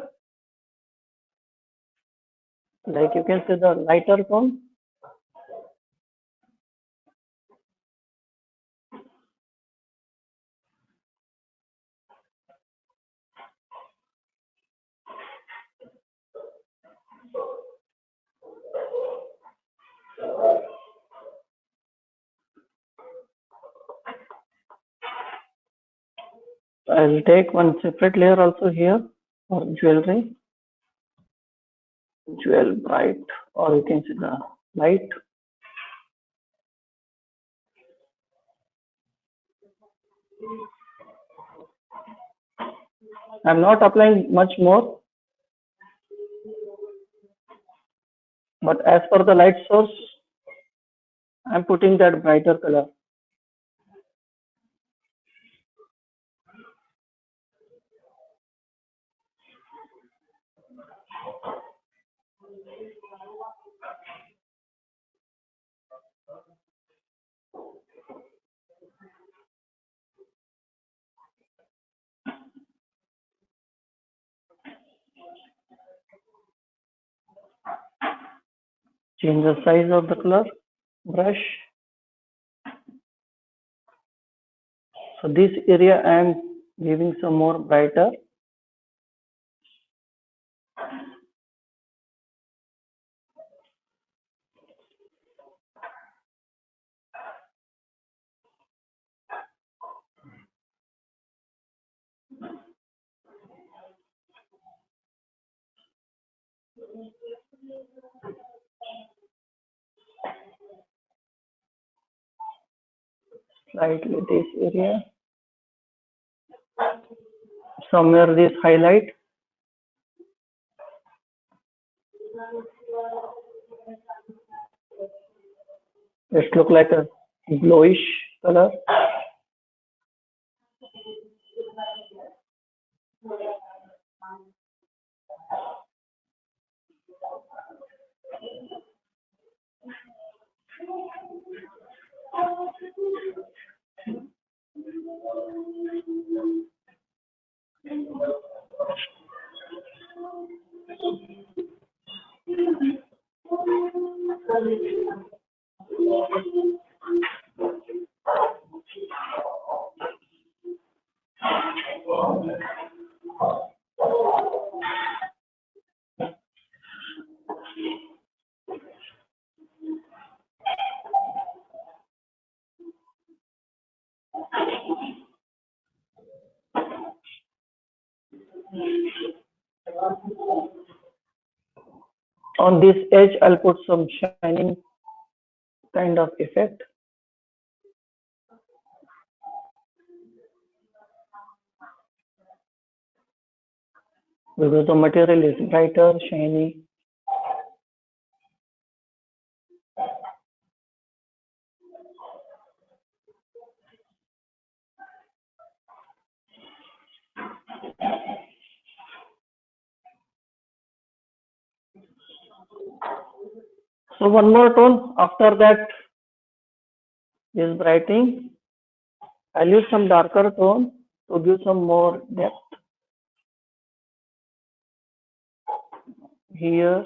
Like you can see the lighter tone. I'll take one separate layer also here for jewelry, jewel bright, or you can see the light. I'm not applying much more, but as per the light source, I'm putting that brighter color. Change the size of the color brush. So this area I am giving some more brighter. Slightly this area. Somewhere this highlight. It look like a bluish color. On this edge, I'll put some shining kind of effect. Because the material is brighter, shiny. So one more tone. After that is brightening. I'll use some darker tone to give some more depth. Here.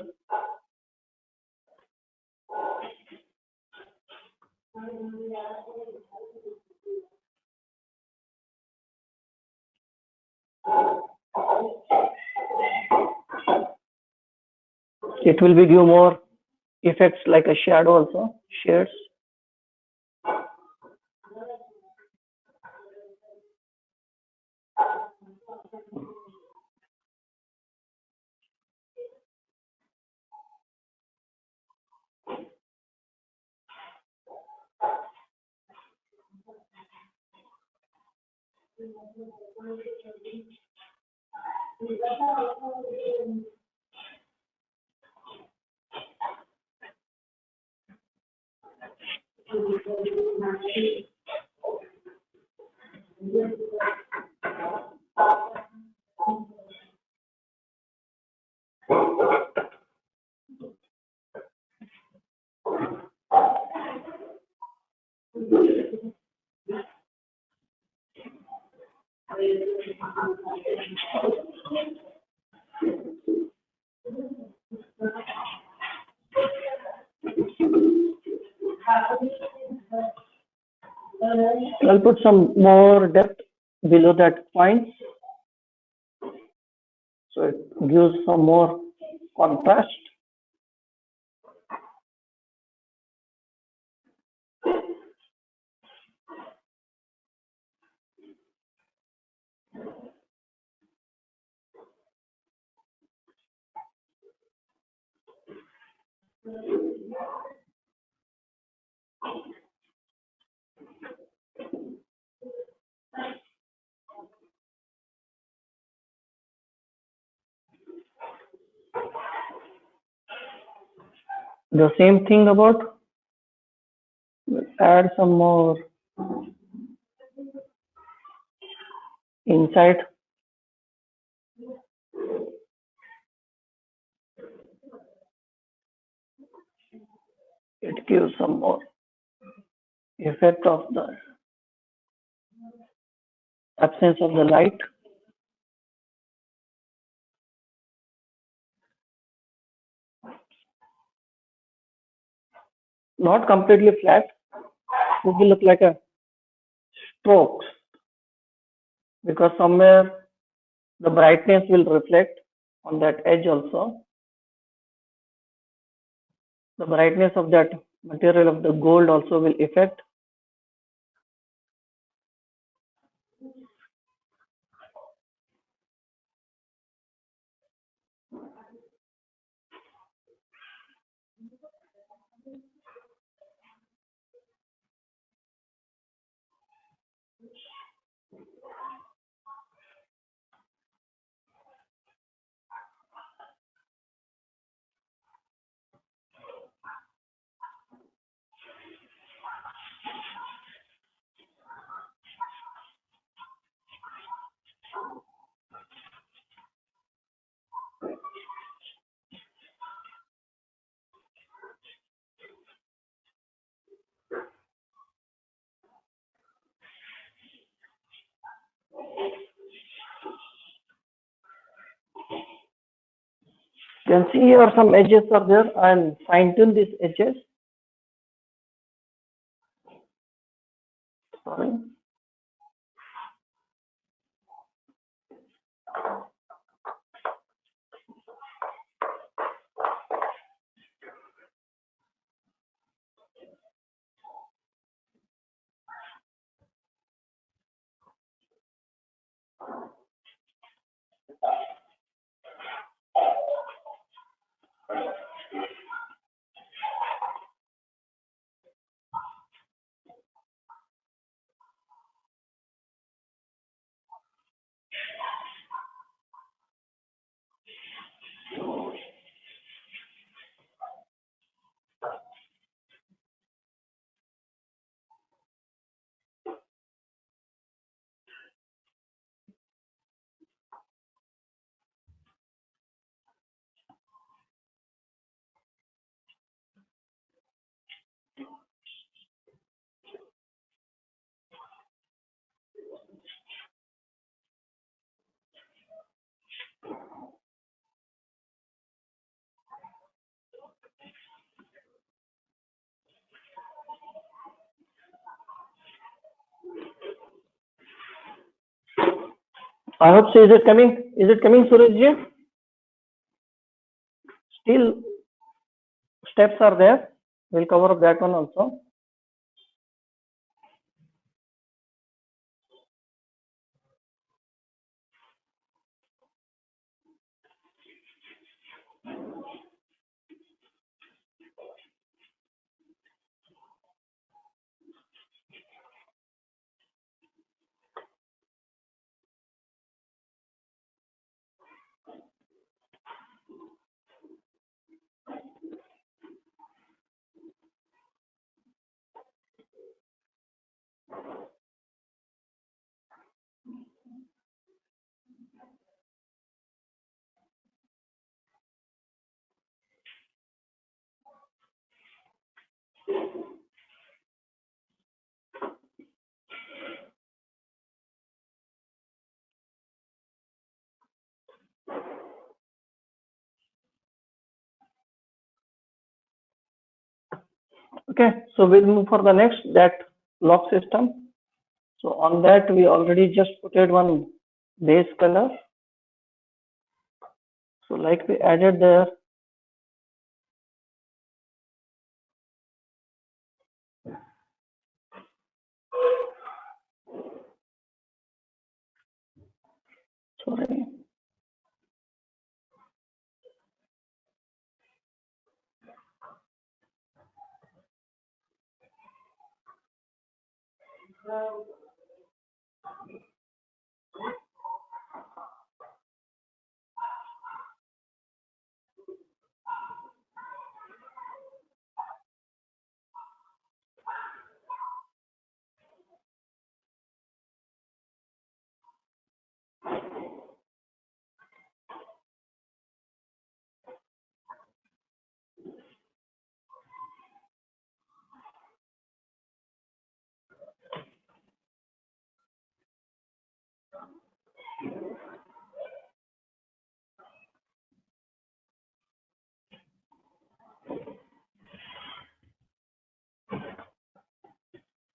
It will be give more effects like a shadow also, shades. I'll put some more depth below that points, so it gives some more contrast. The same thing about, add some more insight. It gives some more effect of the absence of the light. Not completely flat. It will look like a strokes, because somewhere the brightness will reflect on that edge also. The brightness of that material of the gold also will affect. You can see here some edges are there. I'll fine tune these edges. Sorry. I hope so. Is it coming? Is it coming, Surajji? Still steps are there. We'll cover up that one also. Okay, so we'll move for the next, that lock system. So on that we already just put it one base color. So like we added there, sorry.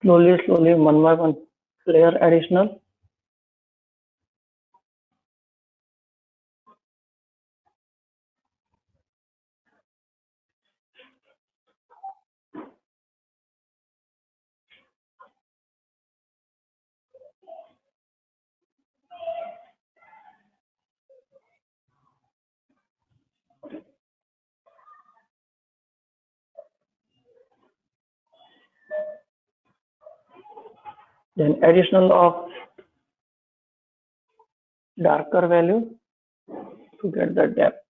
Slowly, one by one layer additional. Then additional of darker value to get the depth.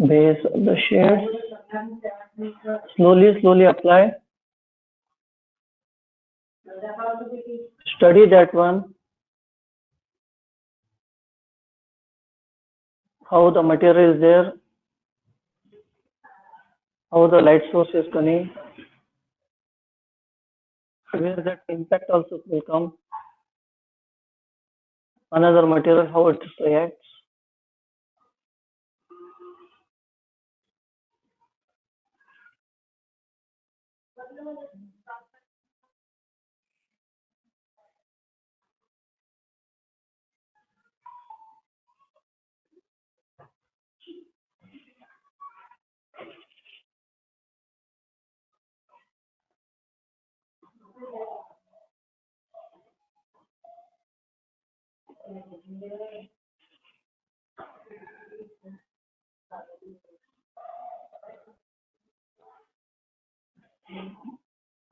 Base of the shades. Slowly apply. Study that one. How the material is there. How the light source is coming. Where that impact also will come. Another material, how it reacts.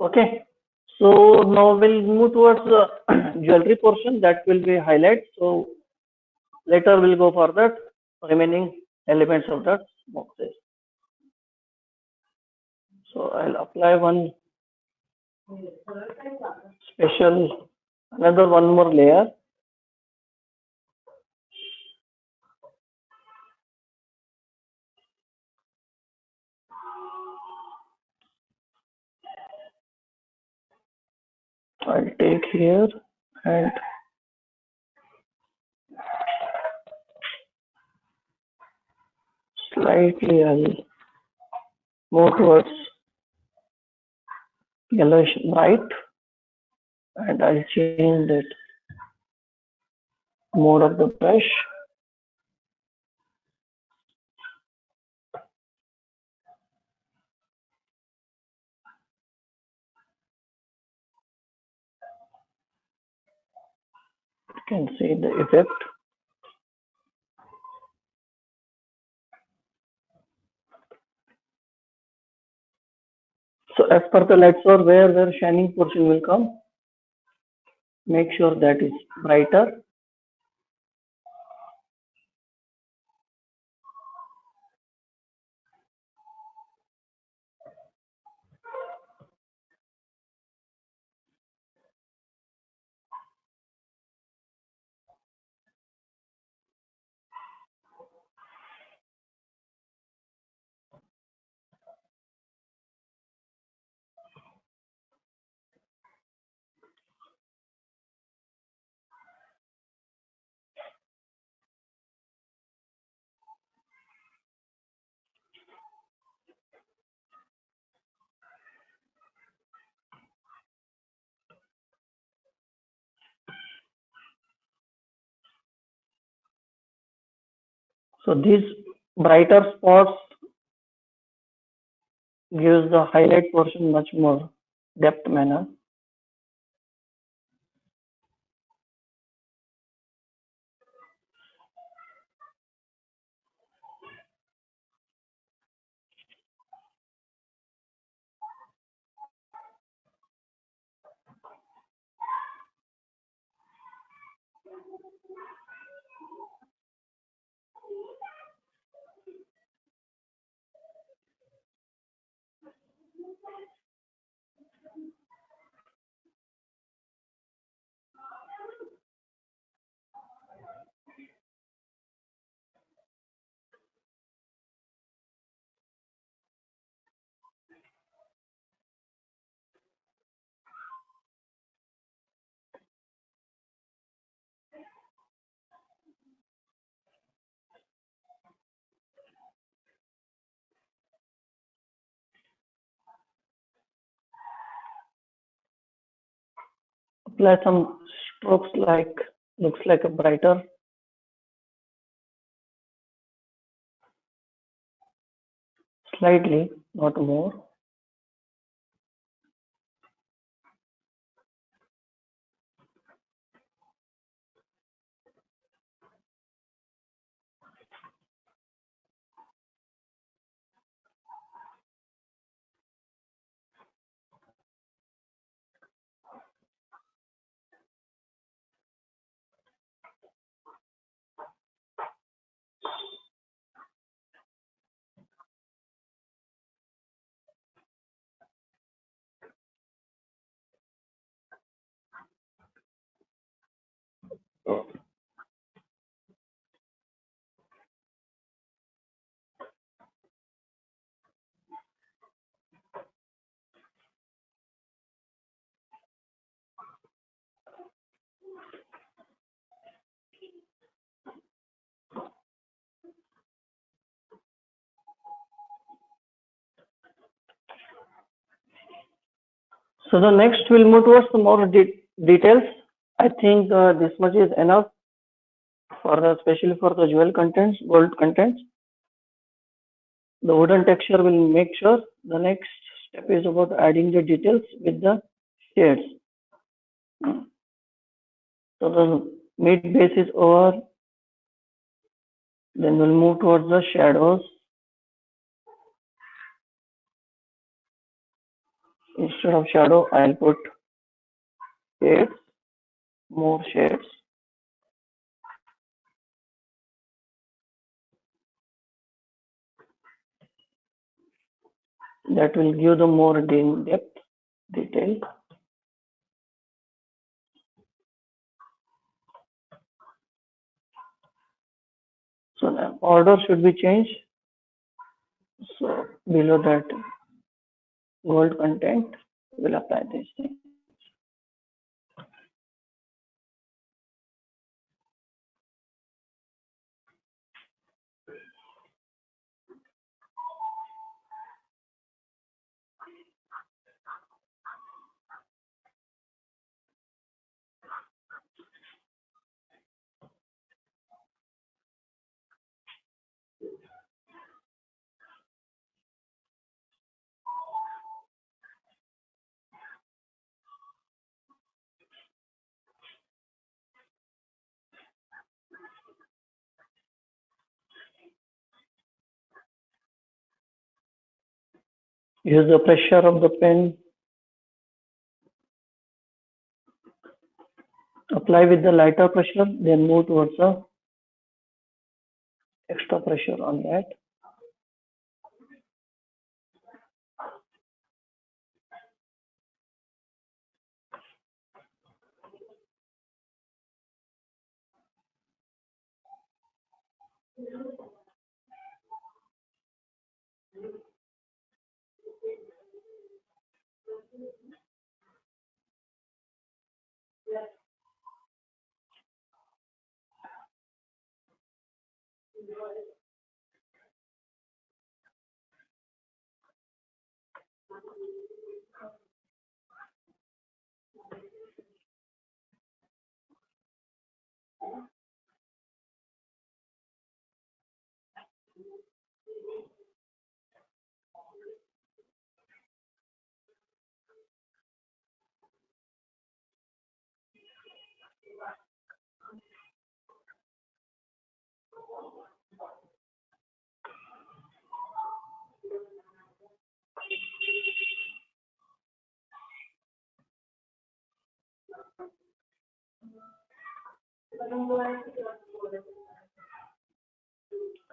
Okay, so now we'll move towards the jewelry portion, that will be highlight. So later we'll go for that remaining elements of that boxes. So I'll apply one special, another one more layer. I'll take here and slightly I'll move towards yellowish bright, and I'll change that mode of the brush. You can see the effect. So as per the light source, where shining portion will come, make sure that is brighter. So these brighter spots gives the highlight portion much more depth manner. Apply some strokes like looks like a brighter, slightly, not more. So the next we'll move towards some more details. I think this much is enough for the, especially for the jewel contents, gold contents. The wooden texture will make sure. The next step is about adding the details with the shades. So the mid base is over. Then we'll move towards the shadows. Instead of shadow, I'll put shades, more shades. That will give the more depth, detail. So the order should be changed. So below that gold content, we'll apply this thing. Use the pressure of the pen. Apply with the lighter pressure, then move towards the extra pressure on that.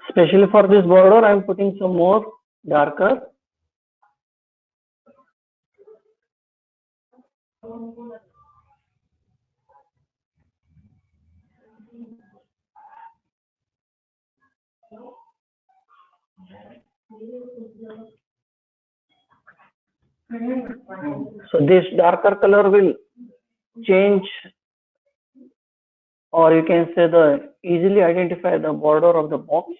Especially for this border, I am putting some more darker. So this darker color will change, or you can say the easily identify the border of the box,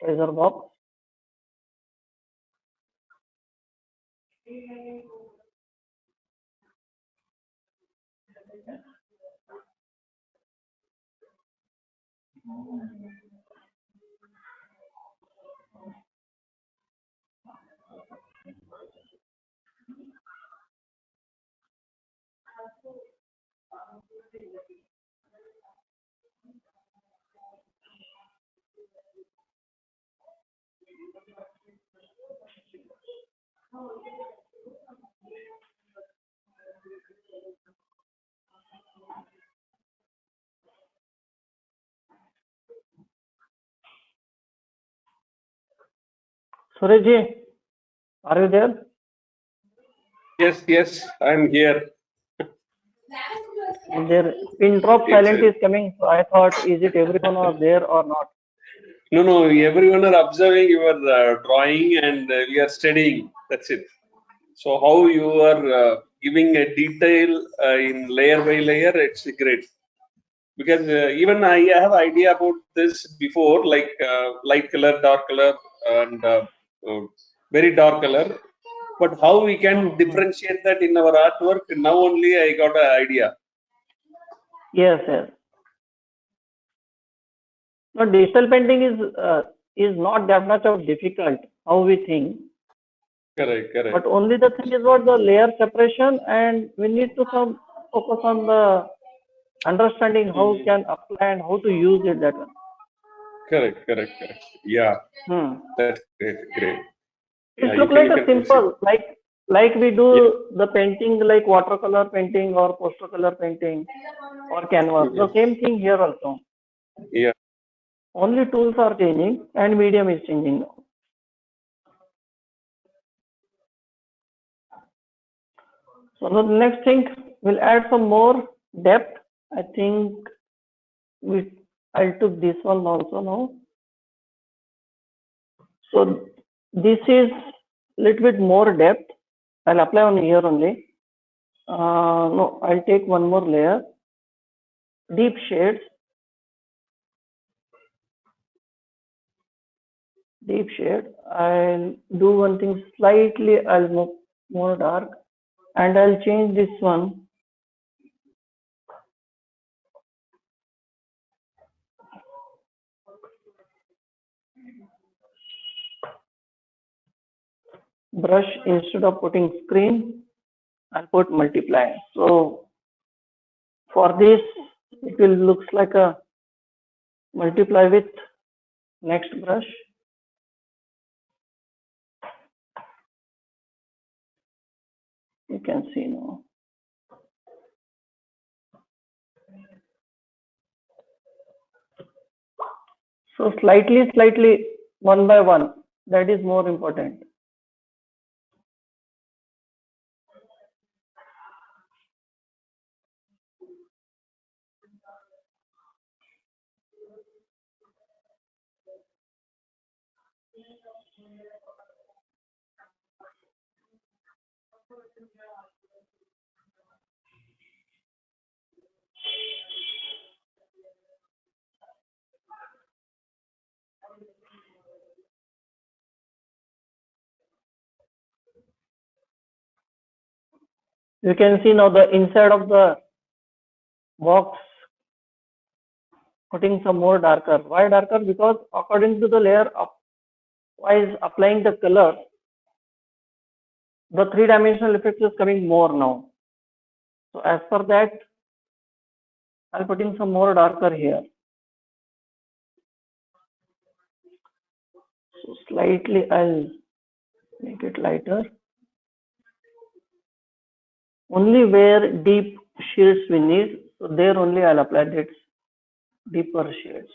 tracer box. Surajji, are you there? Yes, I'm here. There pin drop silent is coming. So I thought, is it everyone are there or not? No, everyone are observing your drawing and we are studying. That's it. So how you are giving a detail in layer by layer, it's great. Because even I have idea about this before, like light color, dark color, and very dark color. But how we can differentiate that in our artwork? Now only I got an idea. Yes. No, digital painting is not that much of difficult how we think. Correct. But only the thing is what the layer separation, and we need to some focus on the understanding how we can apply and how to use it that one. Correct. Yeah, that's great. It look like a simple, like we do the painting like watercolor painting or poster color painting or canvas. The same thing here also. Yeah. Only tools are changing and medium is changing now. So the next thing, we'll add some more depth. I think I took this one also now. So this is little bit more depth. I'll apply on here only. No, I'll take one more layer. Deep shades. Deep shade. I'll do one thing slightly. I'll make more dark, and I'll change this one. Brush, instead of putting screen, I'll put multiply. So for this, it will looks like a multiply with next brush. You can see now. So slightly, one by one, that is more important. You can see now the inside of the box putting some more darker. Why darker? Because according to the layer up, while applying the color, the three-dimensional effect is coming more now. So as per that, I'll put in some more darker here. So slightly I'll make it lighter. Only where deep shades we need, so there only I'll apply that deeper shades.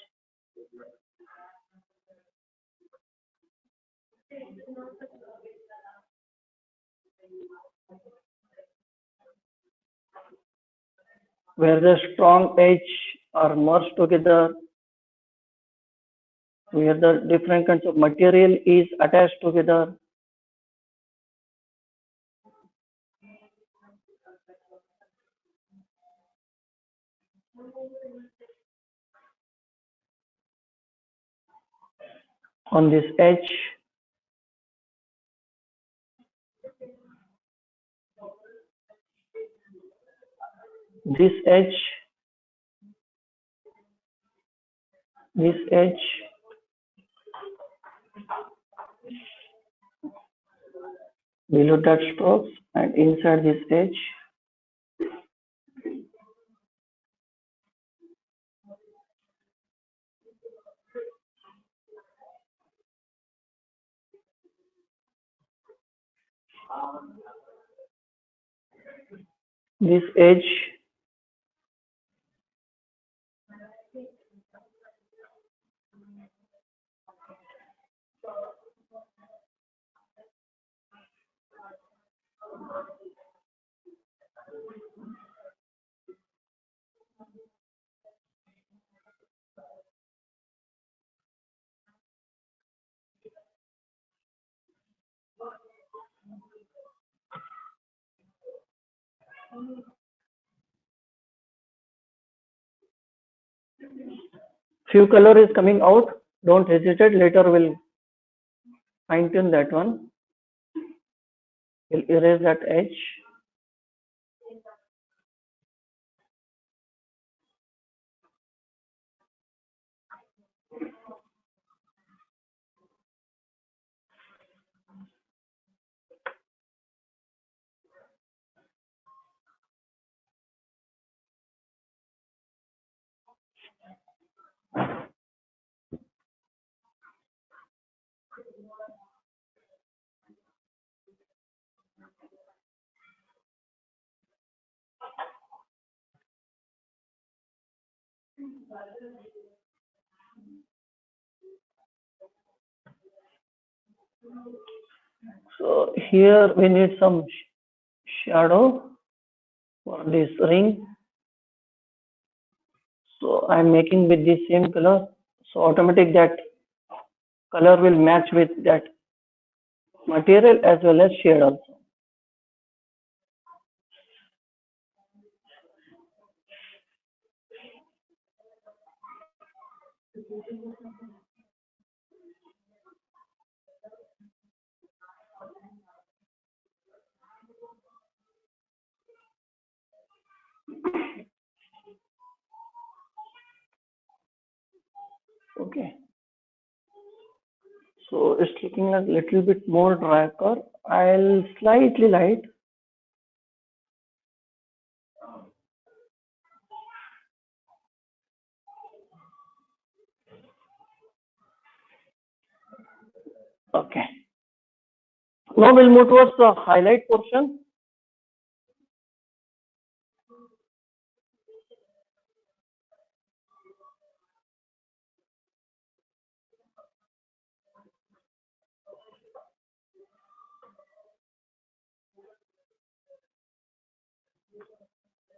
Where the strong edge are merged together, where the different kinds of material is attached together. On this edge, this edge, this edge, below that strokes, and inside this edge. This edge, few color is coming out. Don't hesitate. Later we'll fine tune that one. We'll erase that edge. So here we need some shadow for this ring. So I'm making with the same color. So automatic that color will match with that material as well as shade also. Okay. So it's looking a little bit more darker. I'll slightly light. Okay. Now we'll move towards the highlight portion.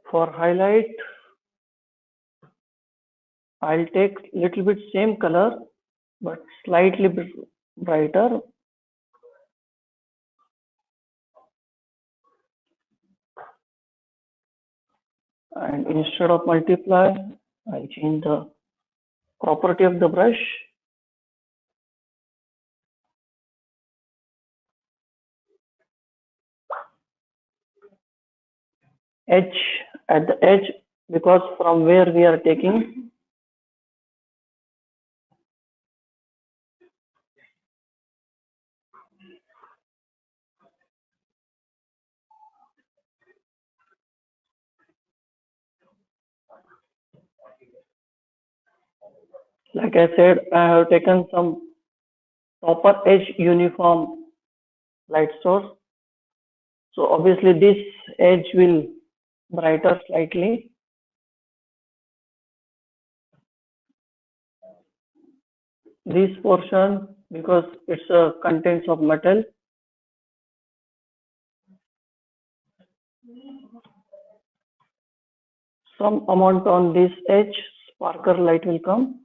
For highlight, I'll take little bit same color, but slightly bit brighter. And instead of multiply, I'll change the property of the brush. Edge, at the edge, because from where we are taking, like I said, I have taken some proper edge uniform light source. So obviously this edge will brighter slightly. This portion, because it's a contents of metal, some amount on this edge, sparkle light will come.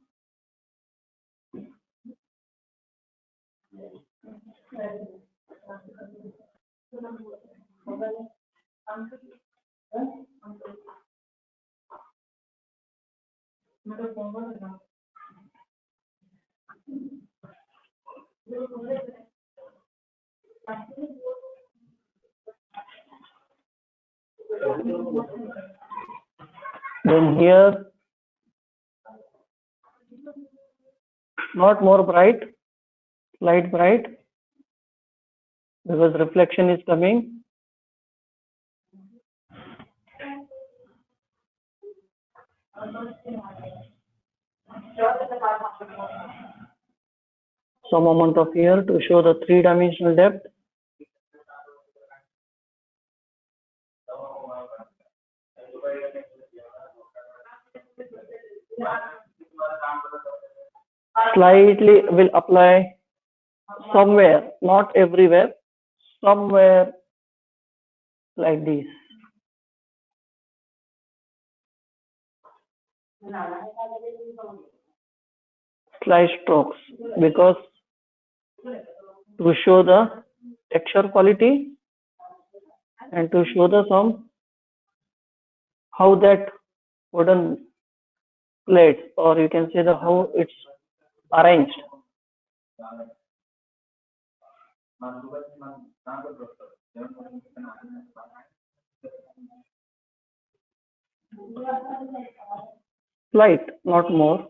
Then here, not more bright, light bright, because reflection is coming. Some amount of here to show the three-dimensional depth. Slightly will apply somewhere, not everywhere, somewhere like this. Slight strokes, because to show the texture quality and to show the some how that wooden plates, or you can say the how it's arranged. Slight, not more.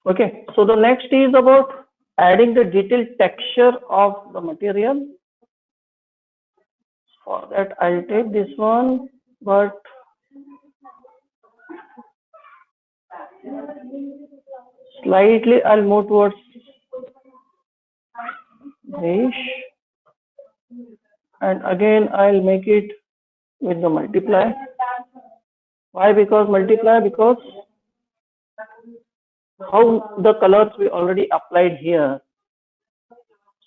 Okay, so the next is about adding the detailed texture of the material. For that, I'll take this one, but slightly I'll move towards this, and again I'll make it with the multiply. Why? Because multiply, because how the colors we already applied here.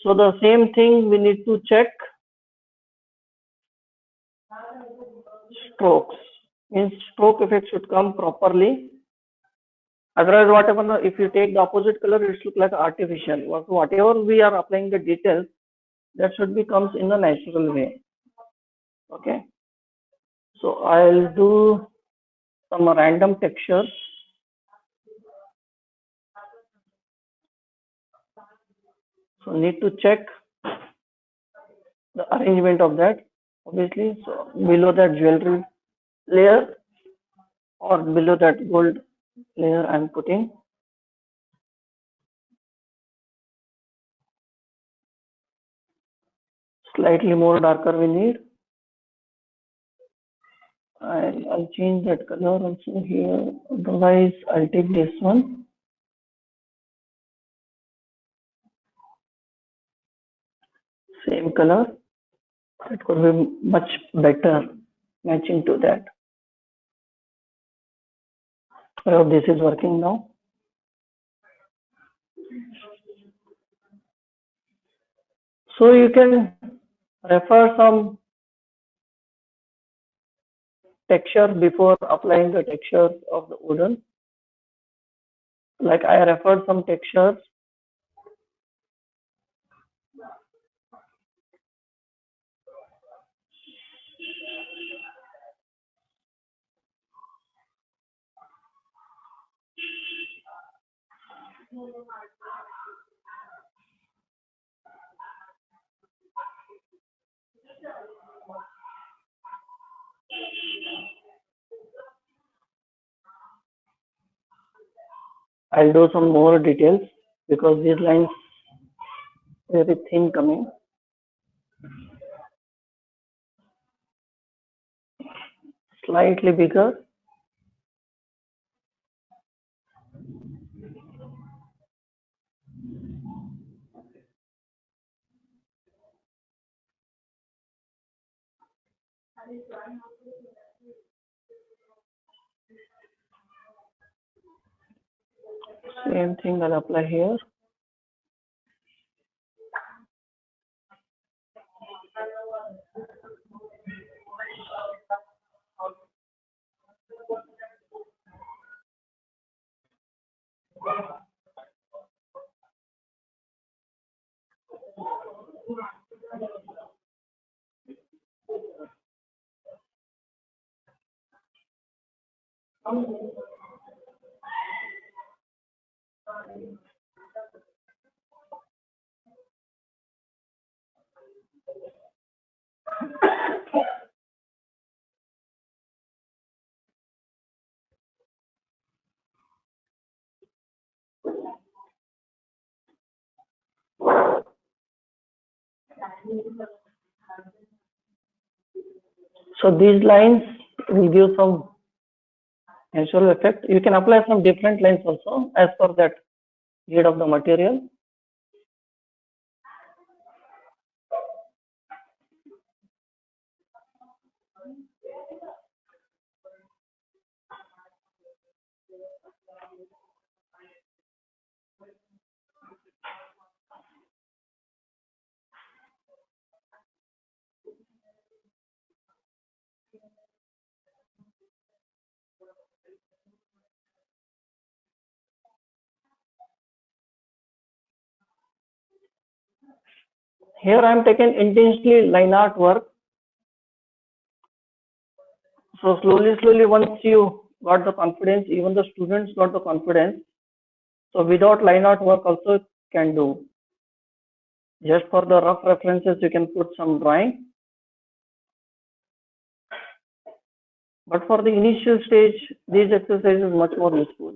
So the same thing we need to check. Strokes, means stroke effect should come properly. Otherwise, whatever, if you take the opposite color, it looks like artificial. Whatever we are applying the details, that should be comes in a natural way. Okay. So I'll do some random textures. So need to check the arrangement of that, obviously. So below that jewelry layer or below that gold layer I'm putting. Slightly more darker we need. I'll change that color also here. Otherwise, I'll take this one. Same color. It could be much better matching to that. I hope this is working now. So you can refer some texture before applying the texture of the wooden. Like I referred some textures. I'll do some more details because these lines very thin coming. Slightly bigger. Same thing I'll apply here. So these lines will give some natural effect. You can apply some different lines also as per that grade of the material. Here I am taking intentionally line art work. So slowly, once you got the confidence, even the students got the confidence. So without line art work also can do. Just for the rough references, you can put some drawing. But for the initial stage, these exercises much more useful.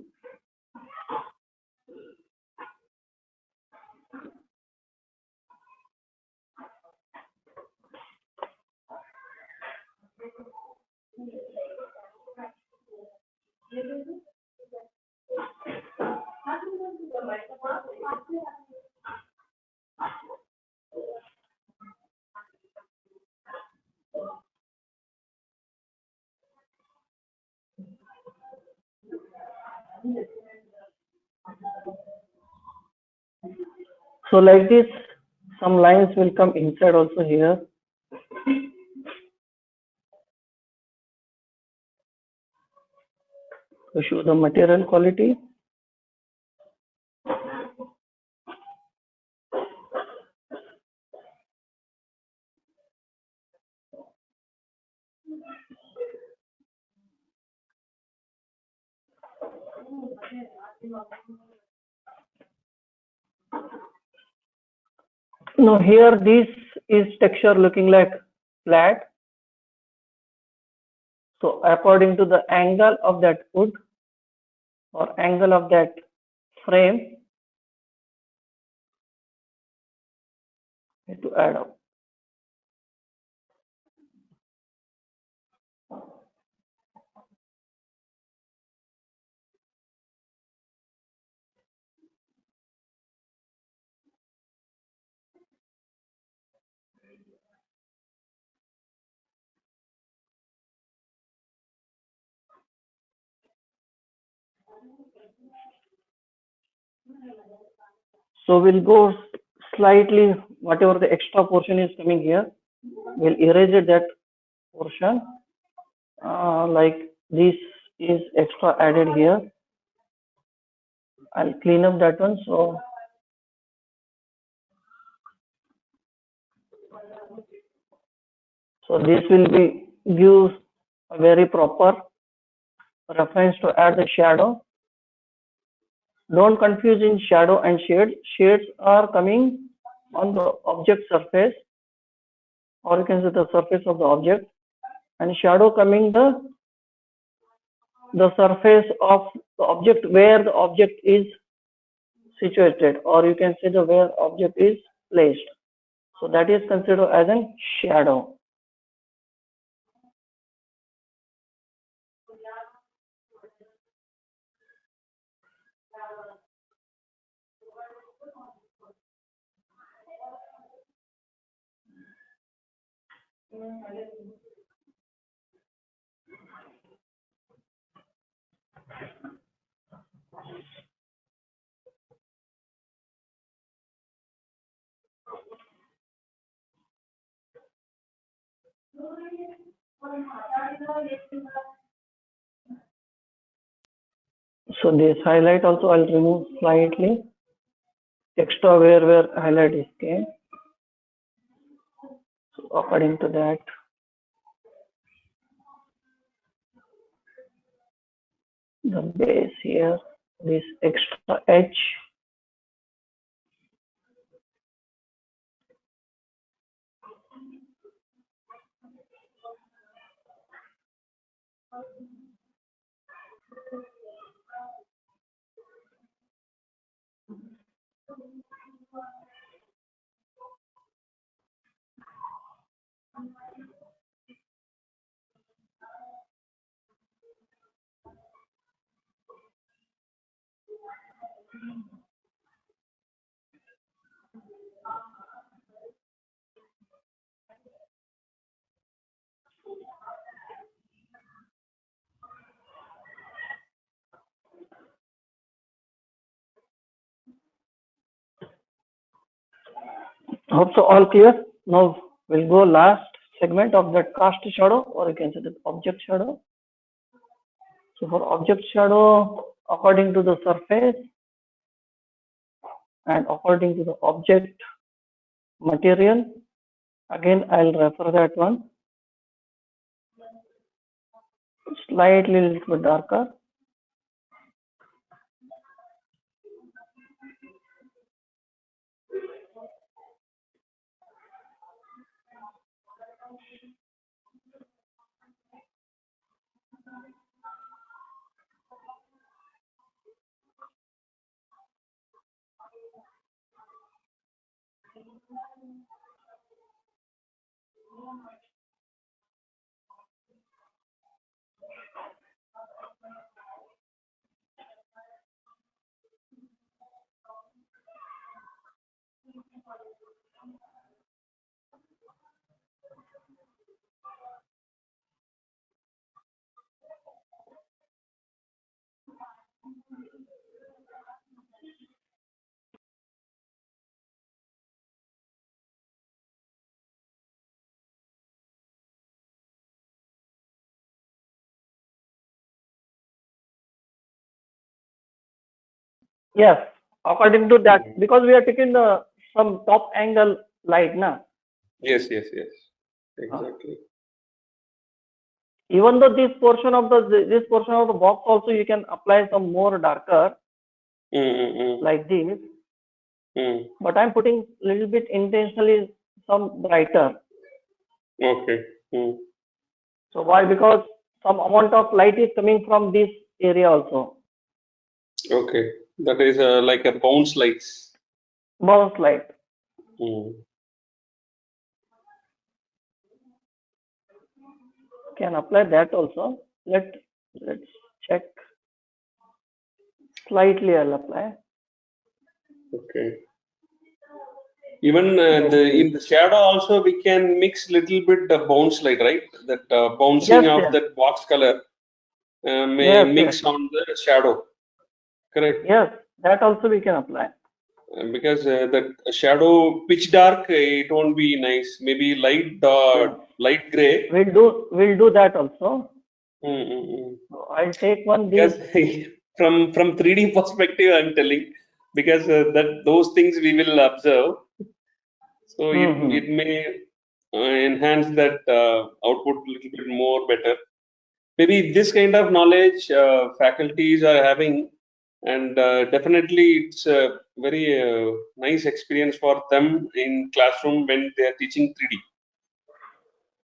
So like this, some lines will come inside also here. To show the material quality. Now here this is texture looking like flat. So according to the angle of that wood or angle of that frame, need to add up. So we'll go slightly, whatever the extra portion is coming here, we'll erase it, that portion. Like this is extra added here. I'll clean up that one. So this will be gives a very proper reference to add the shadow. Don't confuse in shadow and shades. Shades are coming on the object surface, or you can say the surface of the object, and shadow coming the surface of the object where the object is situated, or you can say the where object is placed. So that is considered as a shadow. So this highlight also I'll remove slightly extra where highlight is came. So according to that, the base here, this extra edge. Hope so all clear. Now we'll go last segment of that cast shadow, or you can say the object shadow. So for object shadow, according to the surface and according to the object material, again I'll refer that one slightly little bit darker. Yes, according to that, because we are taking the some top angle light, na. Yes, yes, yes. Exactly. Even though this portion of the box also you can apply some more darker like this, but I'm putting little bit intentionally some brighter. Okay. So why? Because some amount of light is coming from this area also. Okay. That is like a bounce lights. Bounce light. Can apply that also. Let's check. Slightly I'll apply. Okay. Even in the shadow also we can mix little bit bounce light, right? That bouncing Yes, of yes. that box color may Yes, mix yes. on the shadow. Correct. Yes, That also we can apply. Because the shadow pitch dark, it won't be nice. Maybe light Yeah. light gray. We'll do that also. Mm. So I'll take one Because these. from 3D perspective, I'm telling, because that those things we will observe, so it may enhance that output a little bit more better. Maybe this kind of knowledge faculties are having, and definitely it's a very nice experience for them in classroom when they are teaching 3D,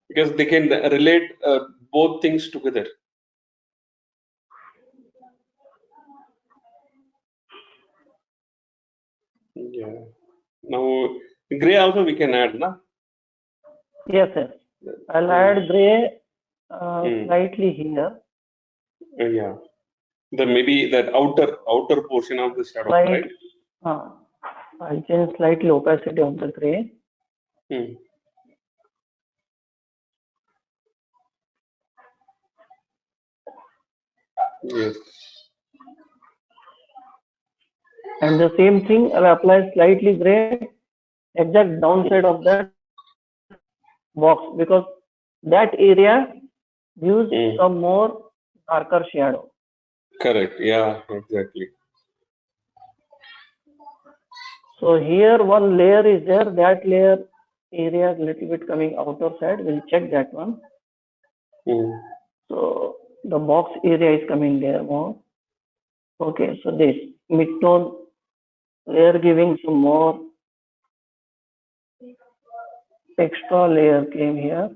because they can relate both things together. Yeah. Now gray also we can add, na? Yes, yes. I'll add gray slightly here. Yeah. The maybe that outer portion of the shadow, right? I'll change slightly opacity of the gray. Yes. And the same thing, I'll apply slightly gray exact downside of that box, because that area gives some more darker shadow. Correct. Yeah, exactly. So here one layer is there, that layer area is little bit coming outer side. We'll check that one. So the box area is coming there more. Okay, so this mid-tone layer giving some more extra layer came here,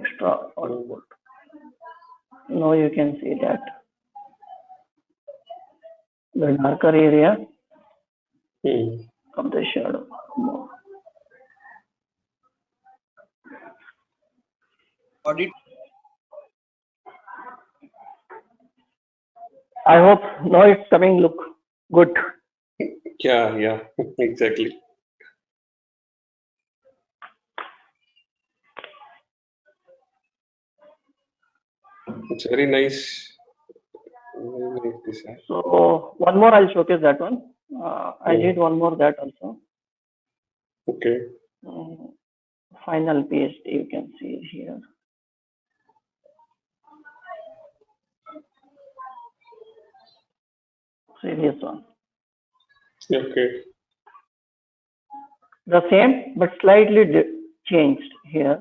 extra output. Now you can see that the darker area of the shadow. I hope now it's coming look good. Yeah, exactly. It's very nice. So one more I'll showcase that one. I did one more that also. Okay. Final PhD you can see here. See this one. Okay. The same but slightly changed here.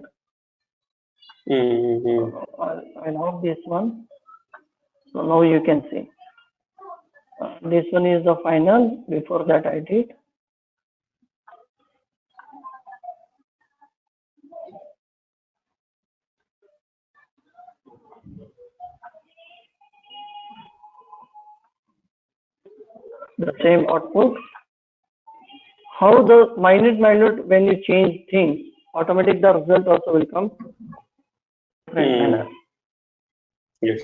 I'll off this one. So now you can see. This one is the final. Before that I did. The same output. How the minute when you change things, automatic the result also will come different manner. Yes.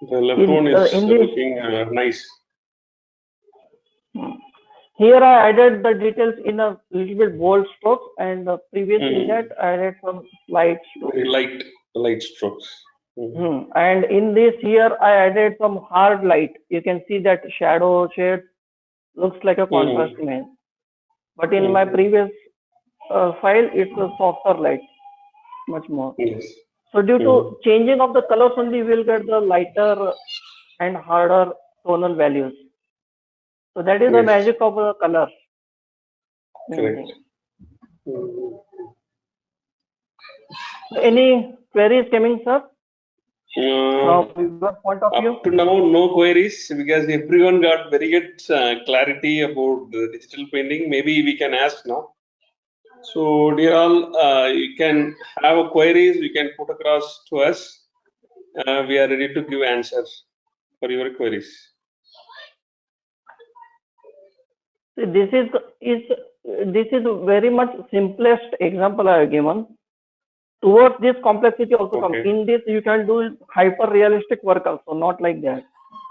The left one is looking nice. Here I added the details in a little bit bold strokes, and previously that I added some light strokes. Very light strokes. And in this here I added some hard light. You can see that shadow shade looks like a contrast image. But in my previous file, it's a softer light, much more. Yes. So due to changing of the colors only, we will get the lighter and harder tonal values. So that is the magic of the color. Correct. Any queries coming, sir? From your point of view? Up to now, no queries, because everyone got very good clarity about the digital painting. Maybe we can ask now. So, dear all, you can have queries, you can put across to us. We are ready to give answers for your queries. This is very much simplest example I have given. Towards this complexity also comes. In this you can do hyper realistic work also, not like that.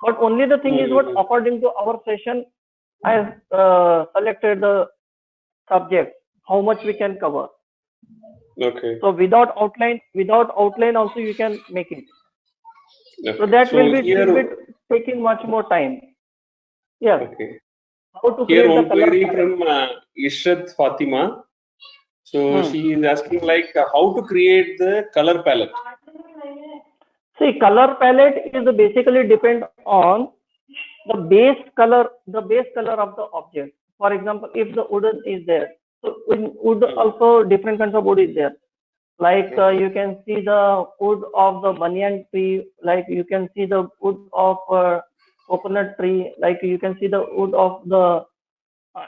But only the thing is what, according to our session, I have selected the subject, how much we can cover. Okay. So without outline also you can make it. So that will be little bit taking much more time. Yes. Okay. How to Here create the one color query palette. from Ishrat Fatima. So Hmm. she is asking like how to create the color palette. See, color palette is basically depend on the base color of the object. For example, if the wooden is there, so in wood also different kinds of wood is there. Like you can see the wood of the banyan tree, like you can see the wood of coconut tree, like you can see the wood of the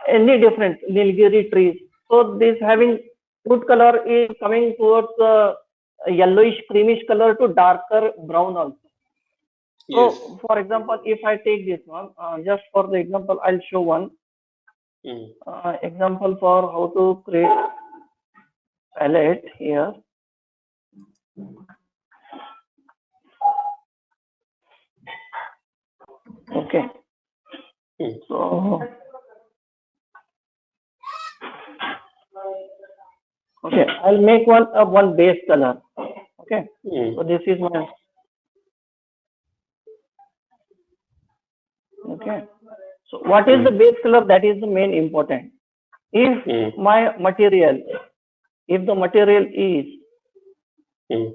any different nilgiri trees. So this having wood color is coming towards the yellowish creamish color to darker brown also. Yes. So for example, if I take this one, just for the example, I'll show one Mm. example for how to create palette here. Okay, Mm. so okay, I'll make one base color. Okay, Mm. so this is my okay. So what is the base color? That is the main important. If Mm. my material, if the material is Mm.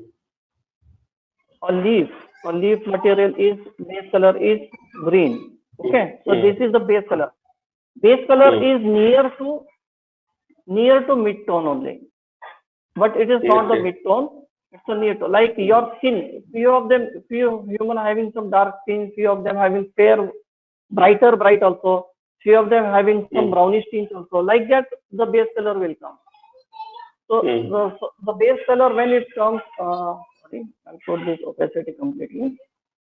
a leaf, a leaf material is base color is green. Okay, so this is the base color. Base color Mm. is near to mid tone only, but it is not the Okay. mid tone. It's a near tone. Like your skin, few of them, few human having some dark skin, few of them having fair, bright also. Few of them having some Mm. brownish tints also. Like that, the base color will come. So Mm. the base color when it comes, sorry, I'll put this opacity completely.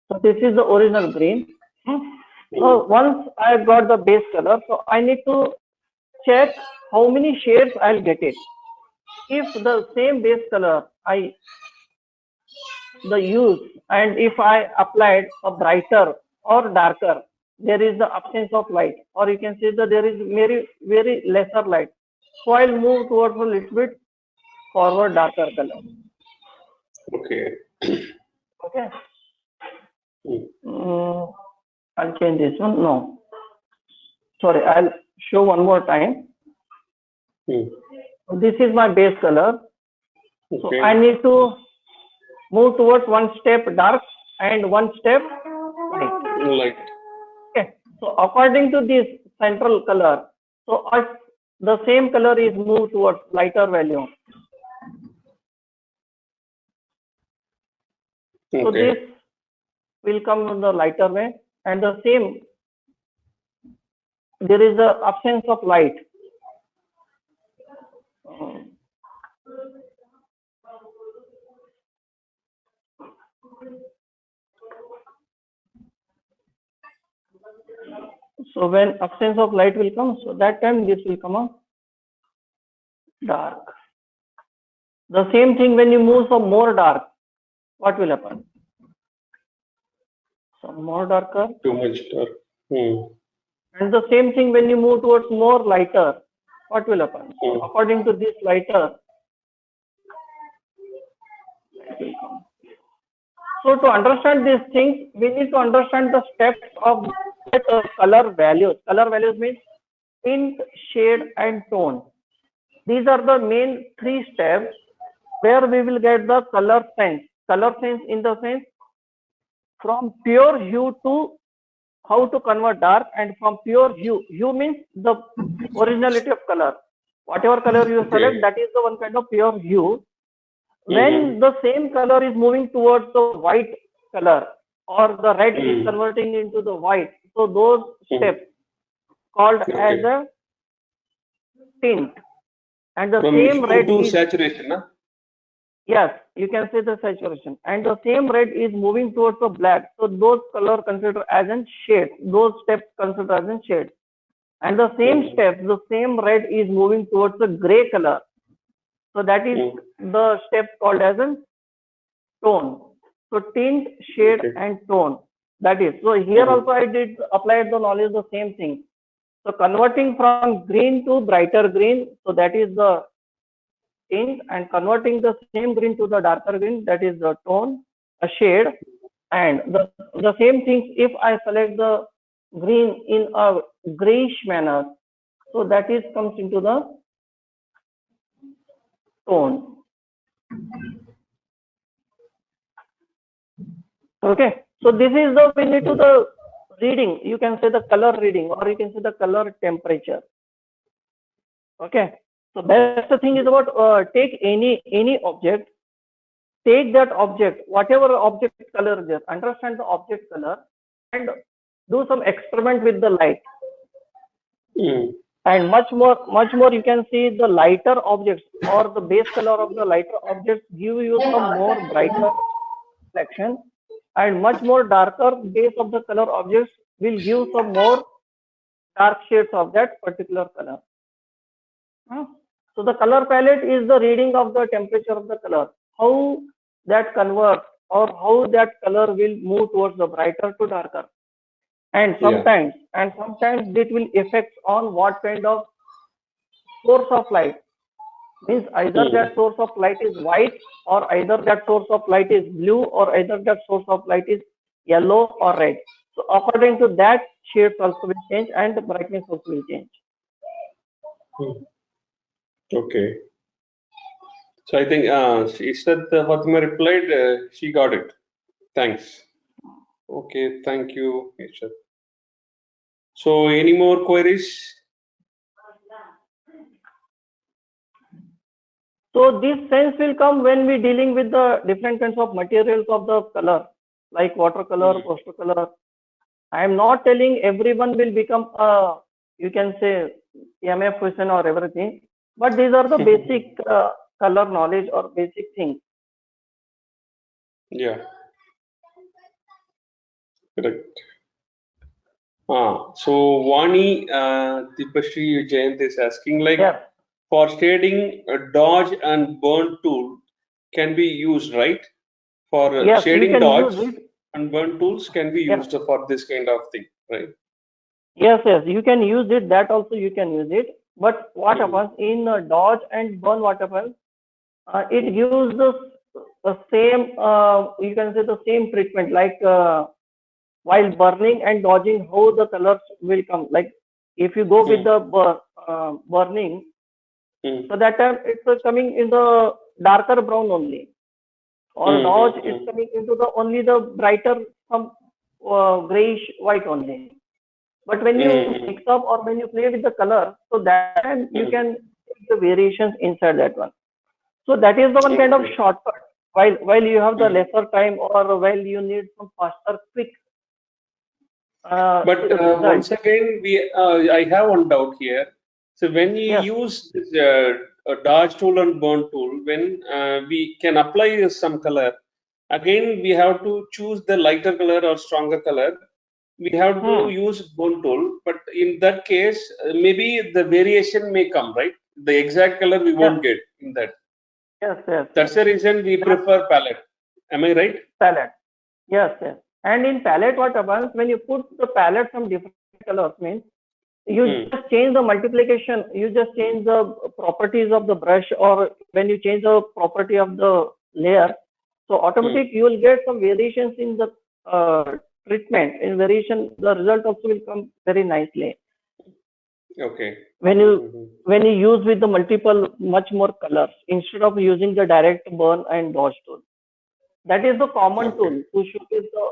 So this is the original green. Hmm. Mm. So once I've got the base color, so I need to check how many shades I'll get it. If the same base color I the use and if I applied a brighter or darker, there is the absence of light, or you can say that there is very lesser light. So I'll move towards a little bit forward darker color. Okay. Okay. Mm. Mm, I'll change this one. No, sorry, I'll show one more time. Mm. This is my base color. So Okay. I need to move towards one step dark and one step light. Like Okay. So according to this central color, so as the same color is moved towards lighter value. So this okay. will come in the lighter way, and the same there is a absence of light. So when absence of light will come, so that time this will come out dark. The same thing when you move some more dark, what will happen? Some more darker, Too much dark. Mm. and the same thing when you move towards more lighter, what will happen? So Mm. according to this lighter, it will come. So to understand these things, we need to understand the steps of color values. Color values means tint, shade, and tone. These are the main three steps where we will get the color sense. Color sense in the sense from pure hue to how to convert dark, and from pure hue. Hue means the originality of color. Whatever color you select, Okay. that is the one kind of pure hue. Mm-hmm. When the same color is moving towards the white color or the red is Mm. converting into the white, so those Mm. steps called as Okay. a tint, and the From same hue red to is, saturation, na? yes, you can say the saturation, and the same red is moving towards the black, so those color considered as in shade, those steps considered as in shade, and the same Mm. step, the same red is moving towards the gray color, so that is Mm. the step called as in tone. So tint, shade, Okay. and tone. That is. So here Mm. also I did apply the knowledge the same thing. So converting from green to brighter green, so that is the tint, and converting the same green to the darker green, that is the tone, a shade, and the same things if I select the green in a grayish manner. So that is comes into the tone. Okay. So this is the we need to the reading. You can say the color reading, or you can say the color temperature. Okay. So best thing is about take any object, take that object, whatever object color is there, understand the object color, and do some experiment with the light. Mm. And much more you can see the lighter objects or the base color of the lighter objects give you some more brighter reflection, and much more darker base of the color objects will give some more dark shades of that particular color. Hmm. So the color palette is the reading of the temperature of the color, how that converts or how that color will move towards the brighter to darker. And Yeah. sometimes it will affect on what kind of source of light. Means either Mm. that source of light is white, or either that source of light is blue, or either that source of light is yellow or red. So according to that, shades also will change and the brightness also will change. Mm. Okay. So I think she said Fatima replied, she got it. Thanks. Okay, thank you, Ishad. So any more queries? So this sense will come when we dealing with the different kinds of materials of the color, like watercolor, Mm. poster color. I am not telling everyone will become a, you can say, MF person or everything, but these are the basic color knowledge or basic things. Yeah, correct. So Vani Dipashri Jayant is asking, like, Yes, for shading, a dodge and burn tool can be used, right? For yes, you shading can use dodge it. and burn tools can be Yes, used for this kind of thing, right? yes, you can use it. That also you can use it. But what Mm. happens in dodge and burn? What happens? It Mm. gives the same, you can say the same treatment, like while burning and dodging, how the colors will come. Like if you go with Mm. the burning, Mm. so that time it's coming in the darker brown only, or Mm. dodge is Mm. coming into the only the brighter some grayish white only. But when you Mm. mix up or when you play with the color, so that time you Mm. can take the variations inside that one. So that is the one kind of Okay. shortcut. While you have the Mm. lesser time, or while you need some faster, quick But result. once again, I have one doubt here. So when you Yes, use this a dodge tool and burn tool, when we can apply some color, again we have to choose the lighter color or stronger color. We have to hmm. use burn tool, but in that case, maybe the variation may come, right? The exact color we Yes, won't get in that. yes. That's the reason we That prefer palette. Am I right? palette. Yes. And in palette, what happens when you put the palette some different colors means you Hmm. just change the multiplication, you just change the properties of the brush, or when you change the property of the layer, so Hmm. automatic you will get some variations in the treatment. In variation, the result also will come very nicely Okay. when you Mhm. when you use with the multiple much more colors instead of using the direct burn and dodge tool. That is the common Okay. tool to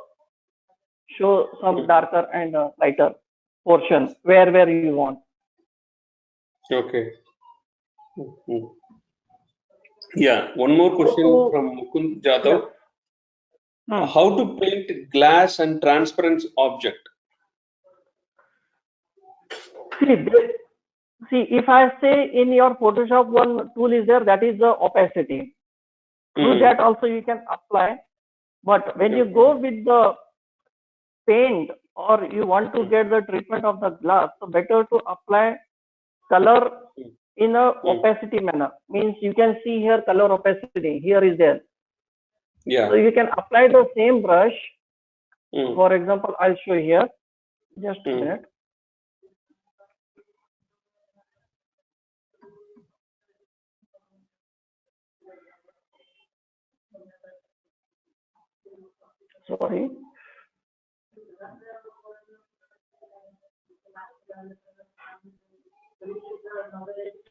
show some Hmm. darker and lighter portion where you want. Okay. Mhm. Yeah, one more question So from Mukund yes. Jadhav. Hmm. How to paint glass and transparent object? See, if I say in your Photoshop one tool is there, that is the opacity. Through Hmm. that also you can apply. But when you Okay. go with the paint, or you want to Hmm. get the treatment of the glass, so better to apply color Hmm. in a Hmm. opacity manner. Means you can see here color opacity. Here is there. So Yeah. you can apply the same brush. Hmm. For example, I'll show you here. Just a Hmm. minute. Sorry.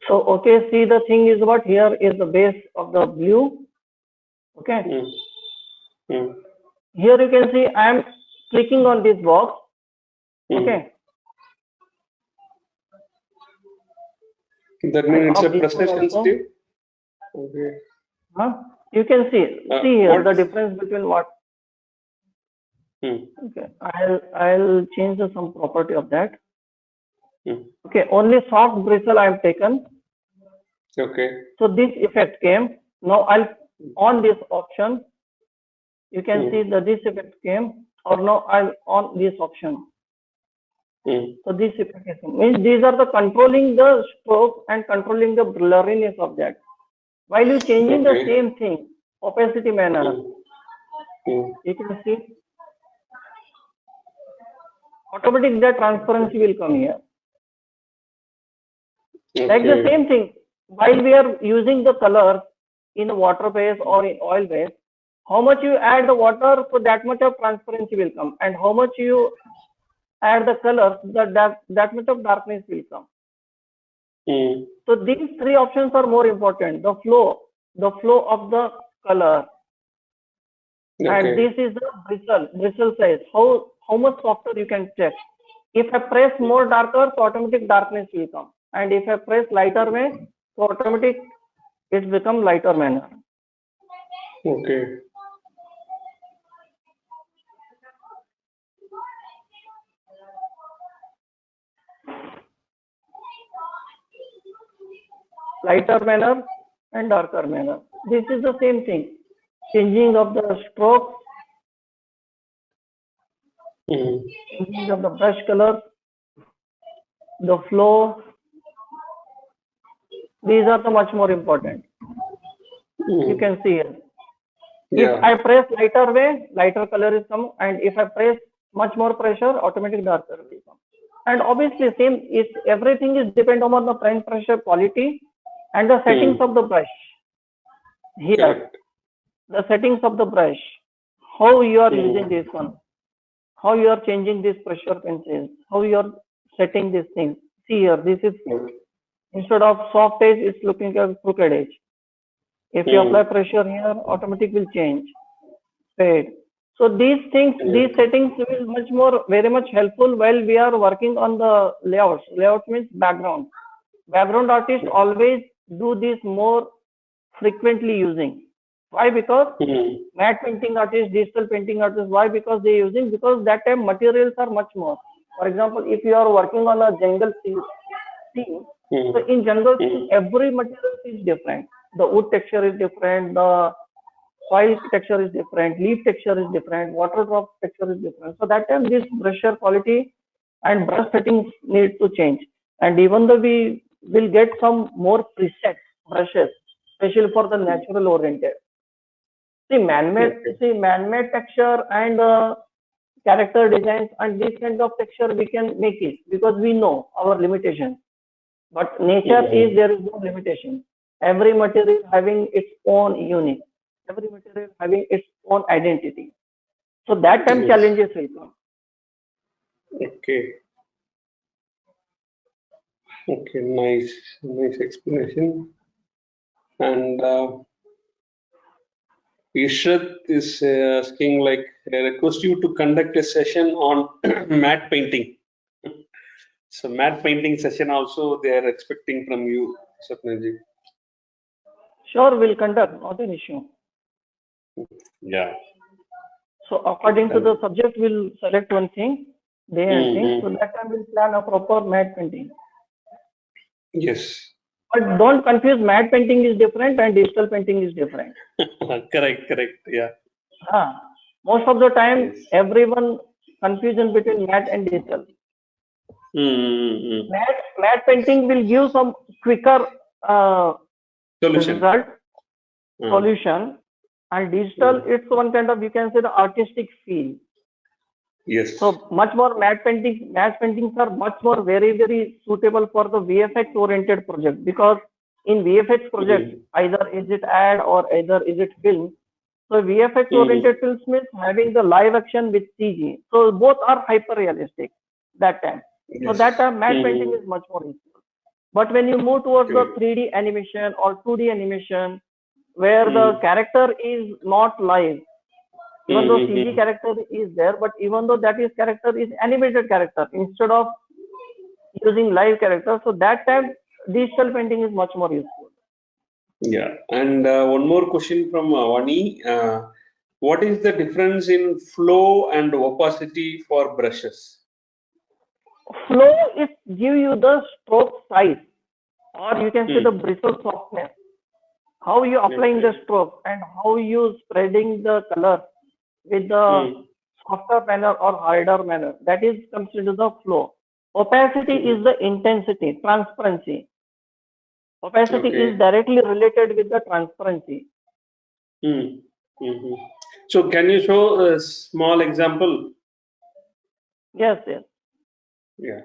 So, okay, see the thing is what here is the base of the blue. Okay, Mm. Mm. here you can see I am clicking on this box. Mm. Okay, That and means it's a of this one pressure also. sensitive. Okay. You can see here the What? difference between what. Mm. Okay, I'll change some property of that. Mm. Okay, only soft bristle I have taken. Okay. So this effect came. Now I'll on this option. You can see that this effect came. Or now I'll on this option. Mm. So this effect is means these are the controlling the stroke and controlling the blurriness of that. While you changing the Okay. same thing, opacity manner, Mm. Mm. you can see automatically the transparency will come here. Like the Okay. same thing, while we are using the colors in water base or in oil base, how much you add the water, so that much of transparency will come, and how much you add the colors, that much of darkness will come. Mm. So these three options are more important. The flow of the color, and Okay. this is the bristle size. How much softer you can check. If I press more darker, so automatic darkness will come, and if I press lighter way, so automatic it become lighter manner. Okay. Lighter manner and darker manner. This is the same thing. Changing of the stroke, Mm. changing of the brush color, the flow. These are the much more important. You Mm. can see here. If Yeah. I press lighter way, lighter color is come, and if I press much more pressure, automatic darker will come. And obviously, same is everything is depend on the pen pressure quality and the settings Mm. of the brush. Here, Correct. the settings of the brush, how you are using Mm. this one, how you are changing this pressure pencils, how you are setting this thing. See here, this is Okay. instead of soft edge, it's looking at crooked edge. If you apply Mm. pressure here, automatic will change. Right. So these things, these Okay. settings will much more, very much helpful while we are working on the layouts. Layout means background. Background artists always do this more frequently using. Why? Because Mm. matte painting artists, digital painting artists, why? Because they using, because that time materials are much more. For example, if you are working on a jungle scene, Mm. so in jungle scene, Mm. every material is different. The wood texture is different, the soil texture is different, leaf texture is different, water drop texture is different. So that time this brusher quality and brush settings need to change. And even though we will get some more preset brushes, especially for the natural oriented. Okay. See man-made texture and character designs and this kind of texture we can make it because we know our limitations. But nature is, Mm. there is no limitation. Every material having its own unique. Every material having its own identity. So that time Yes. challenges will come. Okay. Okay. Nice. Nice explanation. And Ishrat is asking like request you to conduct a session on matte painting. So matte painting session also they are expecting from you, Sapnaji. Sure, we'll conduct, not an issue. Yeah. So according to the And, subject, we'll select one thing, day and thing. So mm-hmm. that time we'll plan a proper matte painting. Yes. But don't confuse, matte painting is different and digital painting is different. Correct. Correct. Yeah. Most of the time, Yes. everyone confusion between matte and digital. Mm-hmm. Matte painting will give some quicker Solution. result, Mm. solution, and digital Mm. it's one kind of, you can say, the artistic feel. Yes. So much more matte paintings are much more very suitable for the VFX oriented project, because in VFX project either is it ad or either is it film. So VFX oriented films means having the live action with CG. So both are hyper realistic that time. So Yes. that time matte painting is much more useful. But when you move towards the Okay. 3D animation or 2D animation, where the character is not live, even though CG character is there, but even though that is character is animated character instead of using live character, so that time digital painting is much more useful. Yeah. And one more question from Vani. What is the difference in flow and opacity for brushes? Flow is give you the stroke size, or you can say the bristle softness. How you applying the stroke and how you spreading the color with the softer manner or harder manner. That is considered the flow. Opacity is the intensity, transparency. Opacity is directly related with the transparency. So can you show a small example? Yes, yes. Yeah.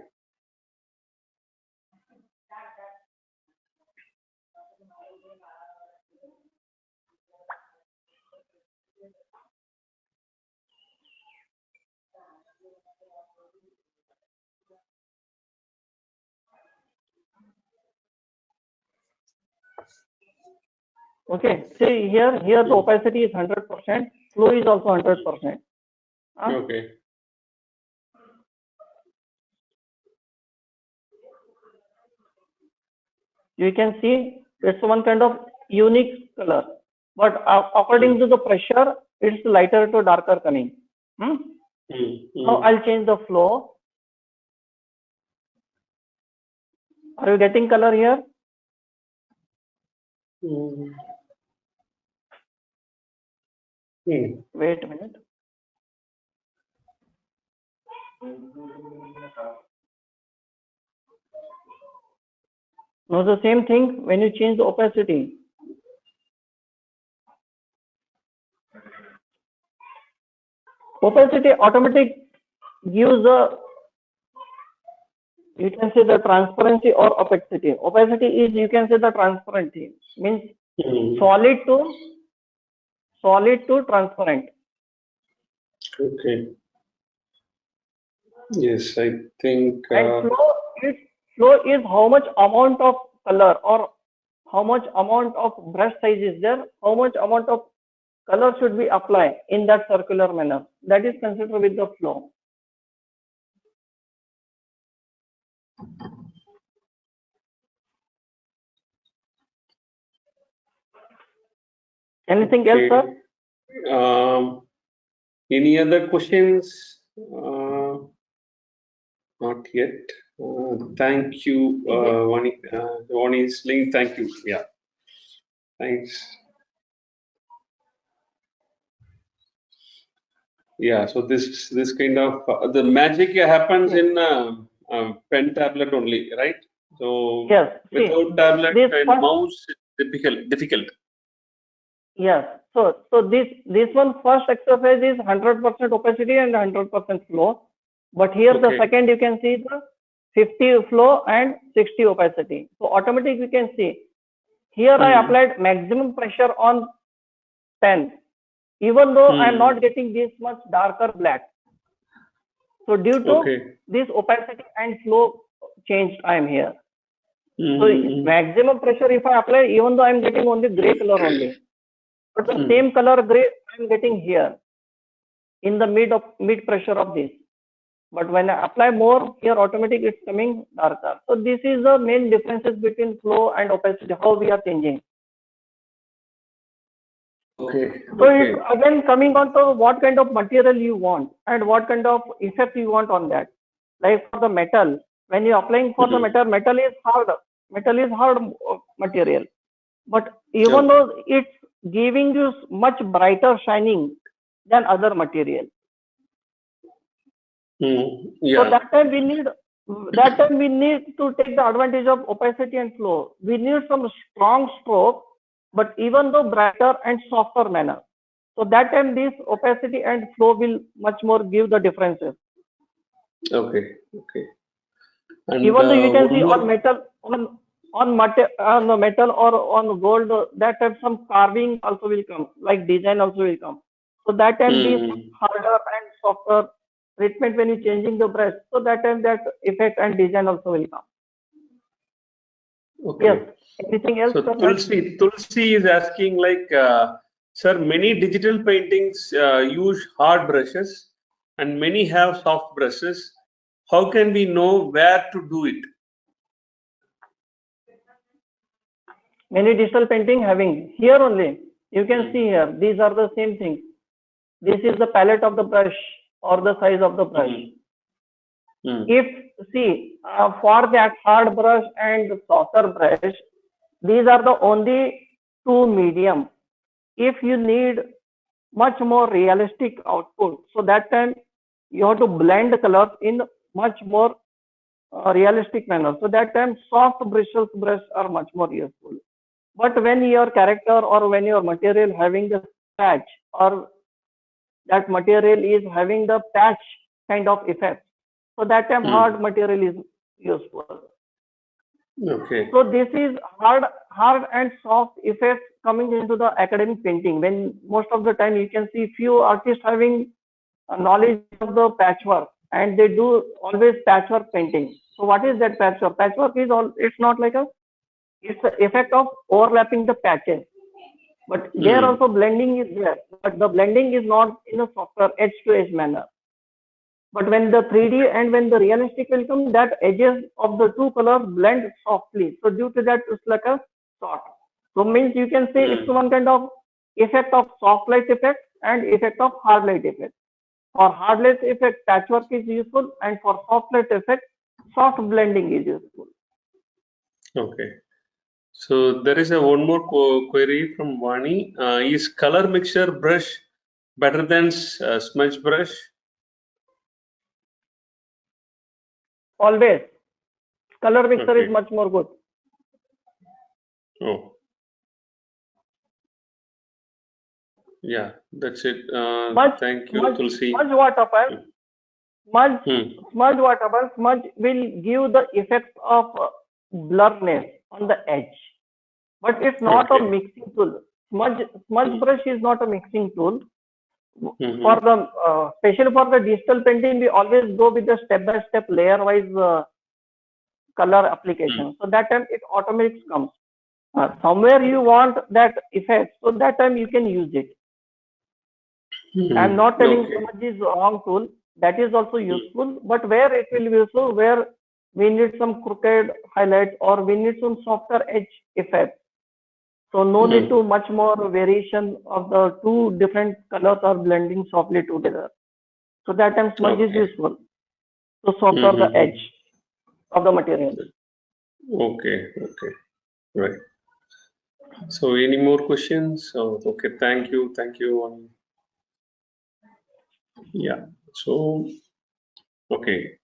Okay. See here the opacity is 100%. Flow is also 100%. Okay. You can see it's one kind of unique color, but according to the pressure, it's lighter to darker coming. Now I'll change the flow. Are you getting color here? Wait a minute. Now the same thing when you change the opacity. Opacity automatic gives the, you can say the transparency or opacity. Opacity is, you can say the transparency, means solid to transparent. Okay. Yes, I think. And flow is how much amount of color or how much amount of brush size is there, how much amount of color should be applied in that circular manner. That is considered with the flow. Anything else, sir? Any other questions? Not yet. Thank you, Vani is linked. Thank you. Yeah. Thanks. Yeah. So this kind of the magic happens in pen tablet only, right? So yes. without tablet and mouse, it's difficult. Yes. So this one first exercise is 100% opacity and 100% flow. But here the second you can see the 50 flow and 60 opacity. So automatically you can see here I applied maximum pressure on pen, even though I am not getting this much darker black. So due to this opacity and flow changed, I am here. So maximum pressure if I apply, even though I am getting only gray color only. But the same color gray I'm getting here in the mid pressure of this. But when I apply more here, automatically it's coming darker. So this is the main differences between flow and opacity, how we are changing. Okay. So it's again coming on to what kind of material you want and what kind of effect you want on that. Like for the metal, when you're applying for the metal is hard. Metal is hard material. But even though it's giving you much brighter shining than other material. So that time we need to take the advantage of opacity and flow. We need some strong stroke, but even though brighter and softer manner. So that time this opacity and flow will much more give the differences. Okay. And even though you can see on metal on the metal or on gold, that time some carving also will come, like design also will come. So that time this harder and softer treatment when you're changing the brush. So that time that effect and design also will come. Okay. Yes. Anything else? So Sir, next? Tulsi is asking like, sir, many digital paintings use hard brushes and many have soft brushes. How can we know where to do it? Many digital painting having here only. You can see here. These are the same things. This is the palette of the brush or the size of the brush. If see for that hard brush and softer brush, these are the only two medium. If you need much more realistic output, so that time you have to blend the colors in much more realistic manner. So that time soft brushes are much more useful. But when your character or when your material having the patch or that material is having the patch kind of effect, so that time hard material is useful. Okay. So this is hard and soft effects coming into the academic painting. When most of the time you can see few artists having a knowledge of the patchwork and they do always patchwork painting. So what is that patchwork? Patchwork is all. It's not like it's the effect of overlapping the patches. But there also blending is there, but the blending is not in a softer edge to edge manner. But when the 3D and when the realistic will come, that edges of the two colors blend softly. So due to that, it's like a shot. So means you can say it's one kind of effect of soft light effect and effect of hard light effect. For hard light effect, patchwork is useful, and for soft light effect, soft blending is useful. Okay. So there is one more query from Vani. Is color mixture brush better than smudge brush? Always. Color mixer is much more good. Oh. Yeah, that's it. Thank you, Tulsi. Smudge what happens? Smudge what happens? Smudge will give the effect of blurriness on the edge. But it's not a mixing tool. Smudge brush is not a mixing tool. For the especially for the digital painting, we always go with the step-by-step layer-wise color application. So that time it automatically comes. Somewhere you want that effect, so that time you can use it. I'm not telling smudge is wrong tool. That is also useful, but where it will be useful, where we need some crooked highlight or we need some softer edge effect. So no need to much more variation of the two different colors are blending softly together. So that time smudge is useful to softer the edge of the material. Okay, right. So any more questions? Okay, thank you. Yeah. So okay.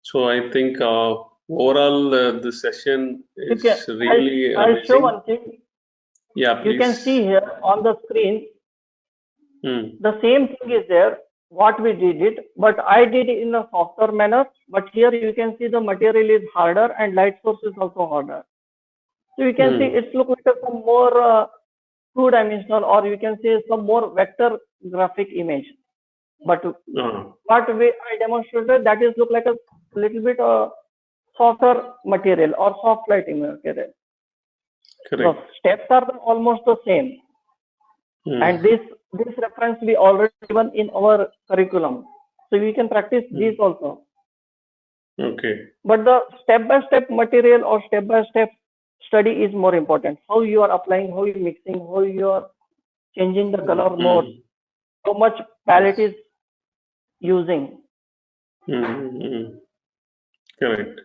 So I think overall the session is really amazing. I'll show one thing. Yeah, please. You can see here on the screen, the same thing is there, what we did it, but I did it in a softer manner. But here you can see the material is harder and light source is also harder. So you can see it looks like some more two-dimensional, or you can say some more vector graphic image. But what I demonstrated, that is look like a little bit softer material or soft lighting material. Correct. The steps are almost the same. And this reference we already given in our curriculum. So we can practice this also. Okay. But the step-by-step material or step-by-step study is more important. How you are applying, how you are mixing, how you are changing the color mode, how much palette is using. Correct.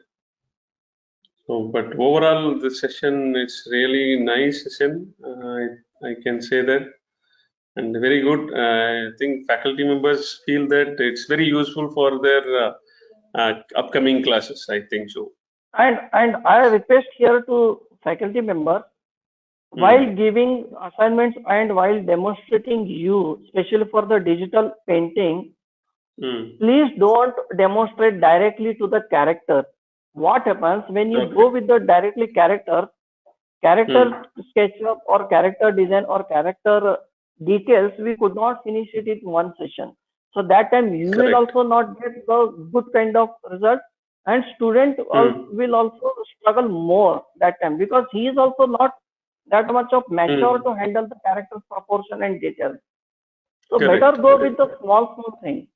So, but overall, the session is really nice session. I can say that, and very good. I think faculty members feel that it's very useful for their upcoming classes. I think so. And I request here to faculty members, while giving assignments and while demonstrating you, especially for the digital painting, please don't demonstrate directly to the character. What happens when you go with the directly character SketchUp or character design or character details, we could not finish it in one session. So that time you will Correct. also not get the good kind of result, and student will also struggle more that time, because he is also not that much of mature to handle the character proportion and details. So better Correct. go with the small thing.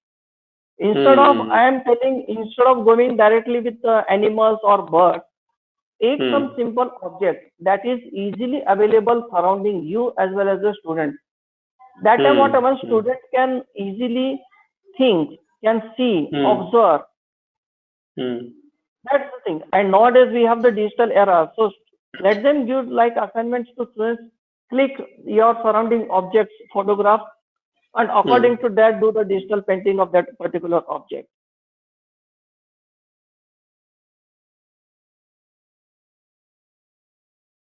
Instead of, I am telling, instead of going directly with the animals or birds, take some simple object that is easily available surrounding you as well as the student. That time what a student can easily think, can see, observe. That's the thing. And nowadays we have the digital era. So let them give like assignments to students. Click your surrounding objects, photograph, and according to that, do the digital painting of that particular object.